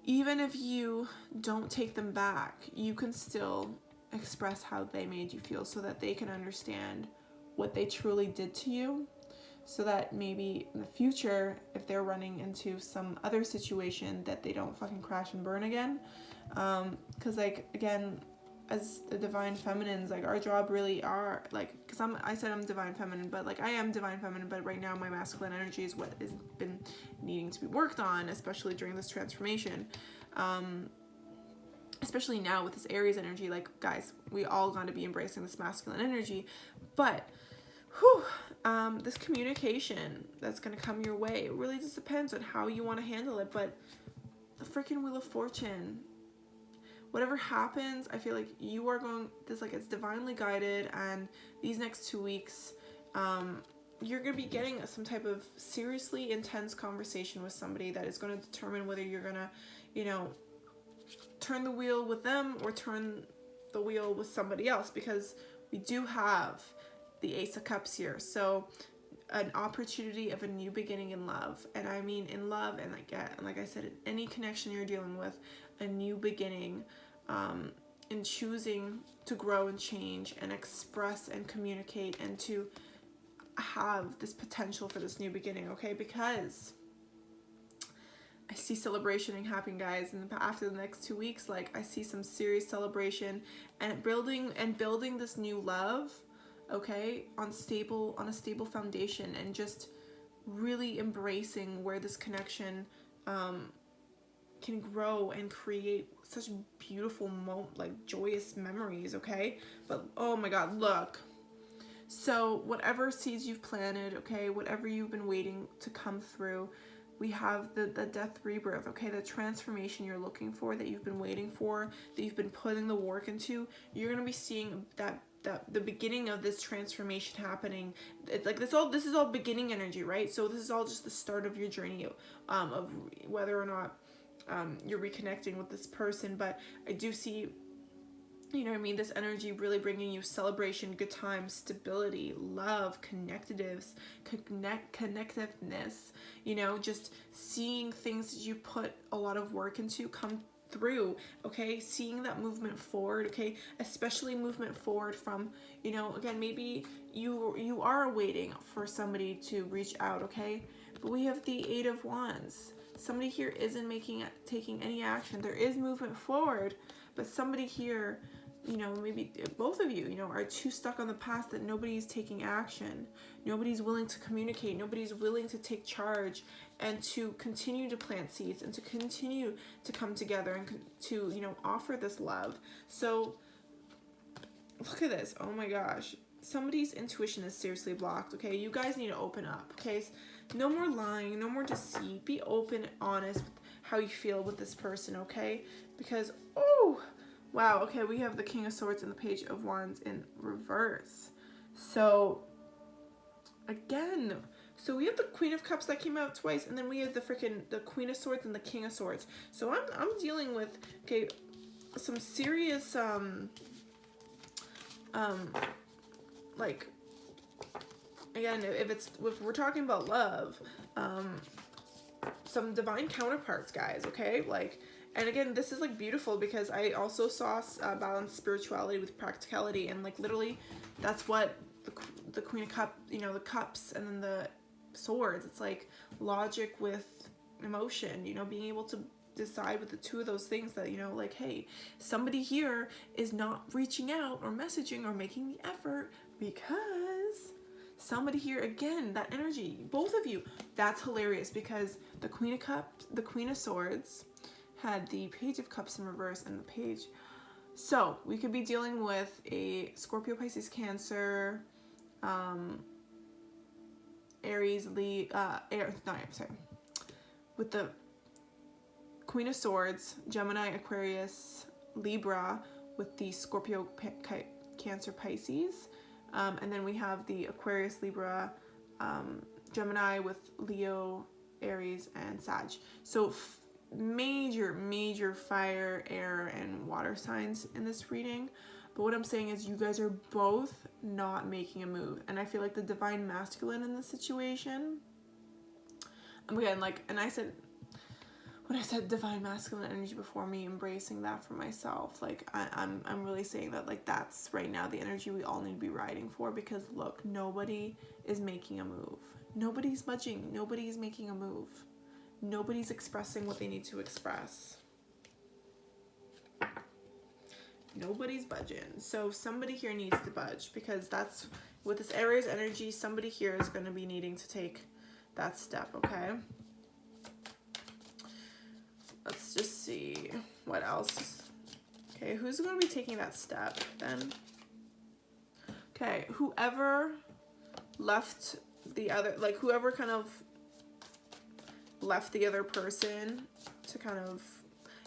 even if you don't take them back, you can still express how they made you feel, so that they can understand what they truly did to you, so that maybe in the future, if they're running into some other situation, that they don't fucking crash and burn again. Because like, again, as the divine feminines, like our job really are like, because I said I'm divine feminine, but like I am divine feminine, but right now my masculine energy is what has been needing to be worked on, especially during this transformation. Especially now with this Aries energy, like guys, we all got to be embracing this masculine energy. But this communication that's going to come your way, it really just depends on how you want to handle it. But the freaking Wheel of Fortune, whatever happens, I feel like you are going, this, like, it's divinely guided, and these next 2 weeks, you're going to be getting some type of seriously intense conversation with somebody that is going to determine whether you're going to, you know, turn the wheel with them or turn the wheel with somebody else, because we do have the Ace of Cups here. So an opportunity of a new beginning in love, and I mean in love, and like I said, in any connection you're dealing with, a new beginning, in choosing to grow and change and express and communicate, and to have this potential for this new beginning, okay? Because I see celebration happening, guys, and after the next 2 weeks, like I see some serious celebration and building this new love, okay, on a stable foundation, and just really embracing where this connection can grow and create such beautiful like joyous memories, okay? But oh my god, look, so whatever seeds you've planted, okay, whatever you've been waiting to come through, we have the death rebirth, okay, the transformation you're looking for, that you've been waiting for, that you've been putting the work into. You're gonna be seeing that the beginning of this transformation happening. It's like this is all beginning energy, right? So this is all just the start of your journey, of whether or not you're reconnecting with this person. But I do see, you know what I mean, this energy really bringing you celebration, good times, stability, love, connectiveness, you know, just seeing things that you put a lot of work into come through, okay? Seeing that movement forward, okay? Especially movement forward from, you know, again, maybe you are waiting for somebody to reach out, okay? But we have the Eight of Wands. Somebody here isn't taking any action. There is movement forward, but somebody here, you know, maybe both of you, you know, are too stuck on the past that nobody's taking action. Nobody's willing to communicate. Nobody's willing to take charge and to continue to plant seeds and to continue to come together and to, you know, offer this love. So look at this. Oh my gosh. Somebody's intuition is seriously blocked, okay? You guys need to open up, okay? No more lying, no more deceit. Be open, honest with how you feel with this person, okay? Because, oh, wow, okay, we have the King of Swords and the Page of Wands in reverse. So, again, so we have the Queen of Cups that came out twice, and then we have the Queen of Swords and the King of Swords. So I'm dealing with, okay, some serious, like, again, if we're talking about love, some divine counterparts, guys, okay? Like, and again, this is like beautiful because I also saw balance spirituality with practicality, and like literally that's what the Queen of Cups, you know, the cups and then the swords, it's like logic with emotion, you know, being able to decide with the two of those things that, you know, like, hey, somebody here is not reaching out or messaging or making the effort because somebody here, again, that energy, both of you, that's hilarious because the Queen of Cups, the Queen of Swords had the Page of Cups in reverse and the Page. So we could be dealing with a Scorpio, Pisces, Cancer, Aries, with the Queen of Swords, Gemini, Aquarius, Libra, with the Scorpio, Cancer, Pisces, and then we have the Aquarius, Libra, Gemini with Leo, Aries, and Sag. So major fire, air, and water signs in this reading. But what I'm saying is you guys are both not making a move. And I feel like the divine masculine in this situation, again, like, and I said, when I said divine masculine energy before, me embracing that for myself, like I'm really saying that, like, that's right now the energy we all need to be riding for, because look, nobody is making a move. Nobody's budging. Nobody's making a move. Nobody's expressing what they need to express. Nobody's budging. So somebody here needs to budge, because that's, with this Aries energy, somebody here is going to be needing to take that step, okay? Let's just see what else. Okay, who's going to be taking that step then? Okay, whoever left the other, like whoever kind of left the other person to kind of,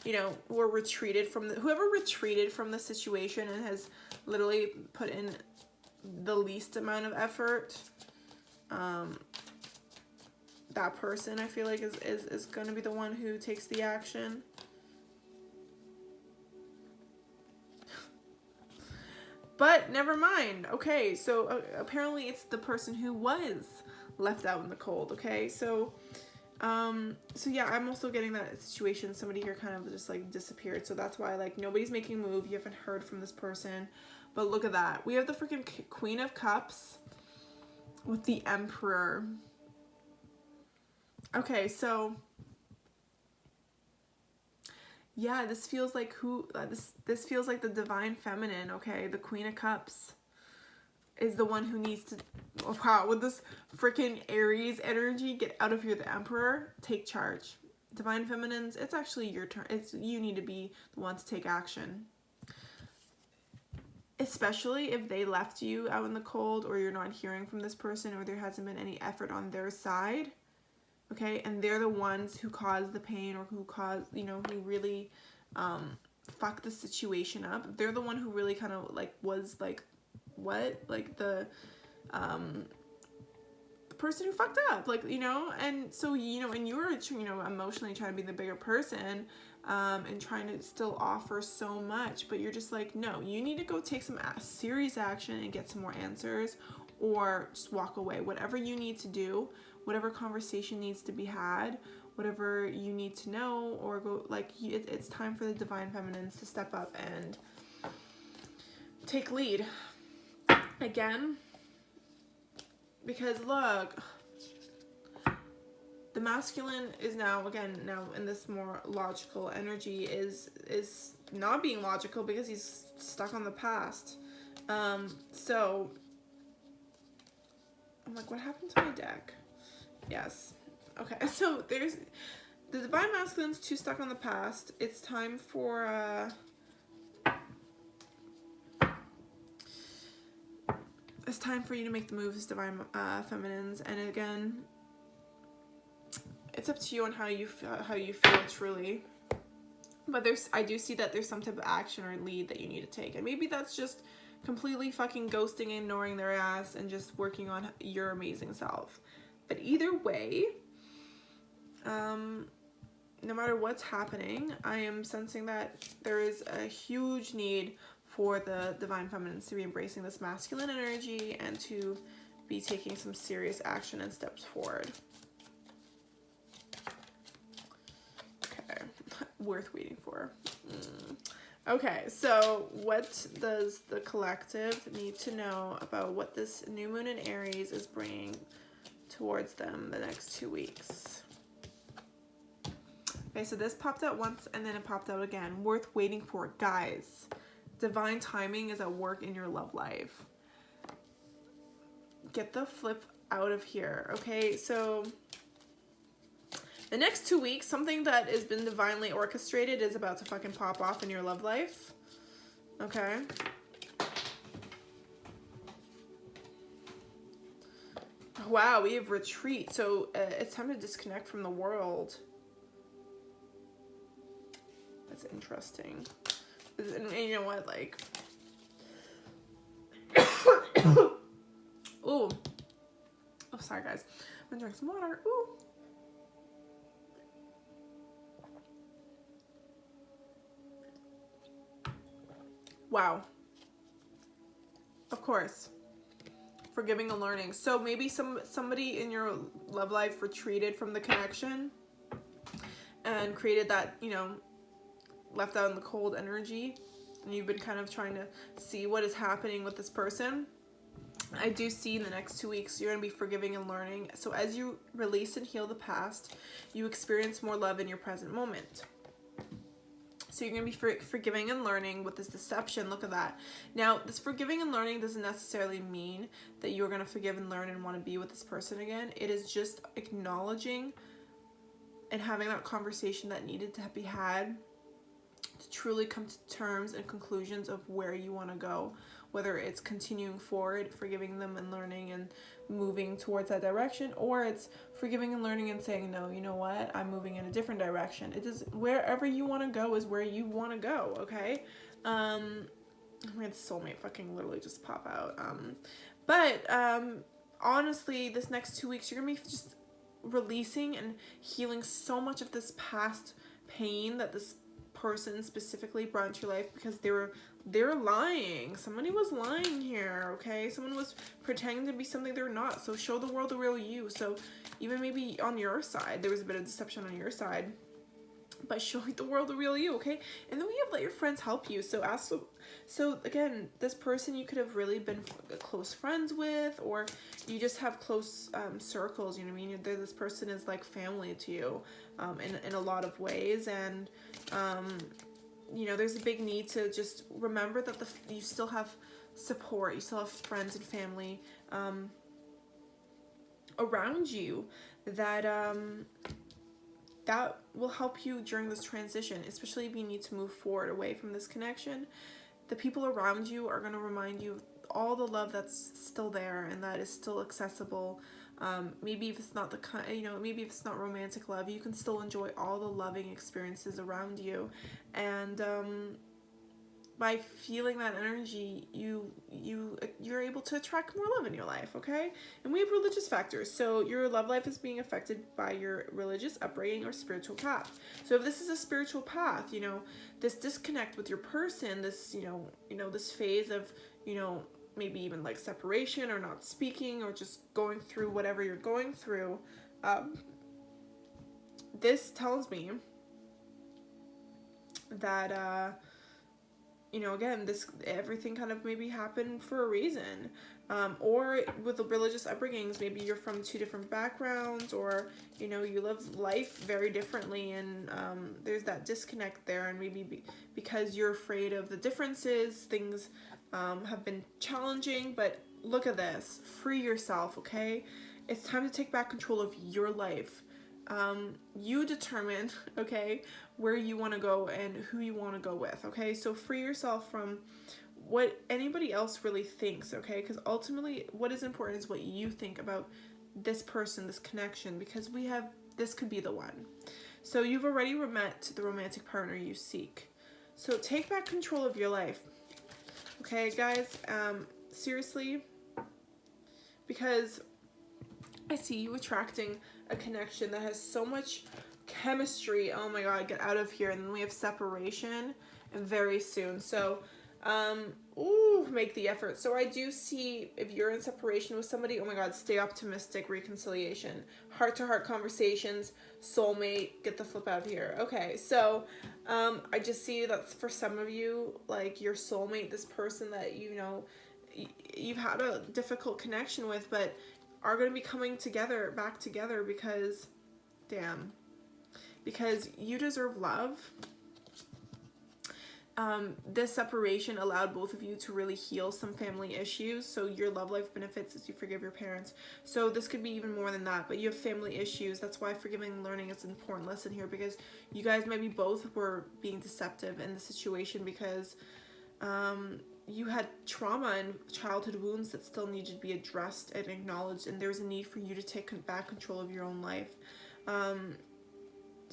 you know, whoever retreated from the situation and has literally put in the least amount of effort, that person, I feel like, is going to be the one who takes the action. But never mind. Okay, so apparently it's the person who was left out in the cold. Okay, so yeah, I'm also getting that situation. Somebody here kind of just like disappeared. So that's why, like, nobody's making a move. You haven't heard from this person. But look at that. We have the freaking Queen of Cups with the Emperor. Okay, so yeah, this feels like this feels like the divine feminine, okay? The Queen of Cups is the one who needs to, oh wow, with this freaking Aries energy, get out of here, the Emperor, take charge. Divine feminines, it's actually your turn. You need to be the one to take action. Especially if they left you out in the cold, or you're not hearing from this person, or there hasn't been any effort on their side. Okay, and they're the ones who caused the pain, or who caused, you know, who really fucked the situation up. They're the one who really kind of like was like, what, like the person who fucked up, like, you know. And so, you know, and you were, you know, emotionally trying to be the bigger person, and trying to still offer so much, but you're just like, no, you need to go take some serious action and get some more answers, or just walk away. Whatever you need to do, whatever conversation needs to be had, whatever you need to know, or go, like, it's time for the divine feminines to step up and take lead again. Because look, the masculine is now in this more logical energy, is not being logical because he's stuck on the past. So I'm like, what happened to my deck? Yes. Okay, so there's the divine masculine's too stuck on the past. It's time for It's time for you to make the moves, divine feminines. And again, it's up to you on how you feel truly. But I do see that there's some type of action or lead that you need to take. And maybe that's just completely fucking ghosting, ignoring their ass, and just working on your amazing self. But either way, no matter what's happening, I am sensing that there is a huge need for the divine feminines to be embracing this masculine energy and to be taking some serious action and steps forward. Okay, worth waiting for. Okay, so what does the collective need to know about what this new moon in Aries is bringing towards them the next 2 weeks? Okay, so this popped out once and then it popped out again. Worth waiting for, guys. Divine timing is at work in your love life. Get the flip out of here, okay? So the next 2 weeks, something that has been divinely orchestrated is about to fucking pop off in your love life, okay? Wow, we have retreat. So it's time to disconnect from the world. That's interesting. And you know what, like, ooh, oh, sorry guys, I'm gonna drink some water. Ooh, wow, of course, forgiving and learning. So maybe somebody in your love life retreated from the connection and created that, you know, left out in the cold energy, and you've been kind of trying to see what is happening with this person. I do see in the next 2 weeks you're going to be forgiving and learning. So as you release and heal the past, you experience more love in your present moment. So you're going to be forgiving and learning with this deception. Look at that. Now, this forgiving and learning doesn't necessarily mean that you're going to forgive and learn and want to be with this person again. It is just acknowledging and having that conversation that needed to be had to truly come to terms and conclusions of where you want to go, whether it's continuing forward, forgiving them and learning and moving towards that direction, or it's forgiving and learning and saying, no, you know what, I'm moving in a different direction. It is wherever you want to go is where you want to go, okay? I'm gonna soulmate fucking literally just pop out. But honestly, this next 2 weeks, you're gonna be just releasing and healing so much of this past pain that this person specifically brought into your life, because they're lying. Somebody was lying here, okay? Someone was pretending to be something they're not. So show the world the real you. So even maybe on your side, there was a bit of deception on your side, but showing the world the real you, okay? And then we have let your friends help you. So again, this person you could have really been close friends with, or you just have close circles, you know what I mean? This person is like family to you in a lot of ways. And you know, there's a big need to just remember that you still have support, you still have friends and family around you that that will help you during this transition, especially if you need to move forward away from this connection. The people around you are going to remind you of all the love that's still there and that is still accessible. Maybe if it's not maybe if it's not romantic love, you can still enjoy all the loving experiences around you. And by feeling that energy, you're able to attract more love in your life, okay? And we have religious factors. So your love life is being affected by your religious upbringing or spiritual path. So if this is a spiritual path, you know, this disconnect with your person, this, you know, this phase of, you know, maybe even like separation or not speaking or just going through whatever you're going through, this tells me that you know, again, everything kind of maybe happened for a reason. Or with the religious upbringings, maybe you're from 2 different backgrounds, or, you know, you live life very differently, and there's that disconnect there. And maybe because you're afraid of the differences, things have been challenging. But look at this. Free yourself, okay? It's time to take back control of your life. You determine, okay, where you want to go and who you want to go with, okay? So free yourself from what anybody else really thinks, okay? Because ultimately what is important is what you think about this person, this connection, because this could be the one. So you've already met the romantic partner you seek. So take back control of your life. Okay, guys, seriously, because I see you attracting a connection that has so much chemistry. Oh my God, get out of here. And then we have separation very soon. So, make the effort. So I do see, if you're in separation with somebody, oh my God, stay optimistic, reconciliation, heart-to-heart conversations, soulmate, get the flip out of here. Okay, so I just see that for some of you, like your soulmate, this person that you know you've had a difficult connection with, but are going to be coming together, back together, because you deserve love. This separation allowed both of you to really heal some family issues. So your love life benefits as you forgive your parents. So this could be even more than that, but you have family issues. That's why forgiving and learning is an important lesson here, because you guys maybe both were being deceptive in the situation, because you had trauma and childhood wounds that still needed to be addressed and acknowledged, and there's a need for you to take back control of your own life.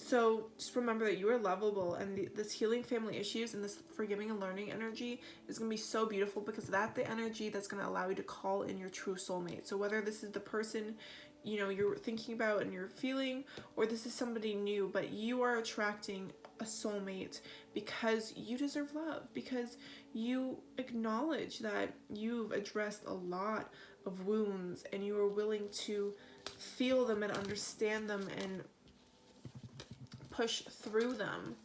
So just remember that you are lovable, and this healing family issues and this forgiving and learning energy is going to be so beautiful, because that's the energy that's going to allow you to call in your true soulmate. So whether this is the person, you know, you're thinking about and you're feeling, or this is somebody new, but you are attracting a soulmate because you deserve love, because you acknowledge that you've addressed a lot of wounds and you are willing to feel them and understand them and push through them.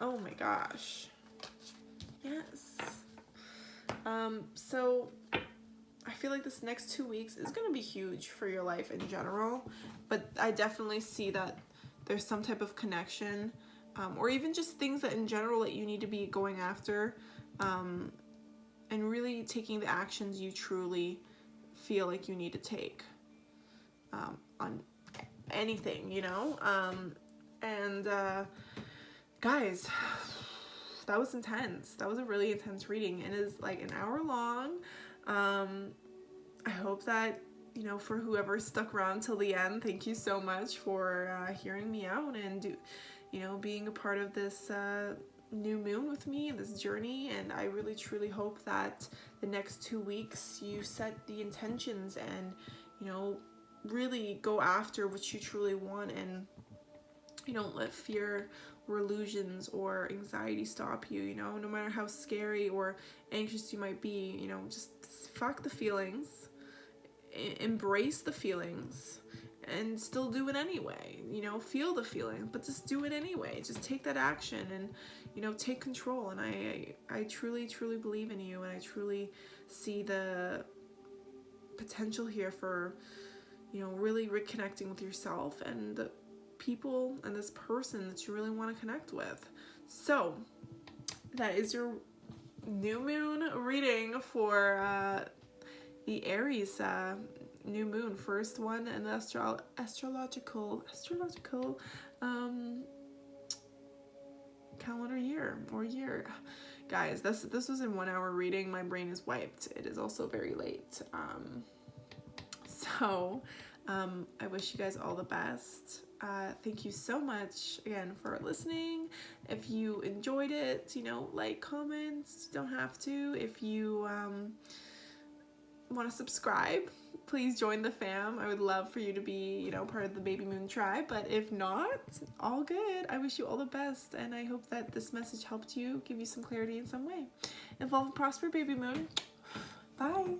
Oh my gosh. Yes. So I feel like this next 2 weeks is going to be huge for your life in general, but I definitely see that there's some type of connection, or even just things that in general that you need to be going after, and really taking the actions you truly feel like you need to take, on anything, you know? And guys, that was intense. That was a really intense reading, and is like an hour long. I hope that, you know, for whoever stuck around till the end, thank you so much for hearing me out and being a part of this new moon with me, this journey. And I really truly hope that the next 2 weeks you set the intentions and, you know, really go after what you truly want, and you don't let fear or illusions or anxiety stop you, you know, no matter how scary or anxious you might be, you know, just fuck the feelings, embrace the feelings, and still do it anyway, you know, feel the feeling, but just do it anyway. Just take that action and, you know, take control. And I truly, truly believe in you, and I truly see the potential here for, you know, really reconnecting with yourself and the people and this person that you really want to connect with. So that is your new moon reading for the Aries new moon, first one in the astrological calendar year or year. Guys, this was in 1 hour reading. My brain is wiped. It is also very late. So I wish you guys all the best. Thank you so much again for listening. If you enjoyed it, you know, like, comments, you don't have to. If you want to subscribe, please join the fam. I would love for you to be, you know, part of the Baby Moon tribe, but if not, all good. I wish you all the best, and I hope that this message helped you, give you some clarity in some way. Evolve and prosper, Baby Moon. Bye.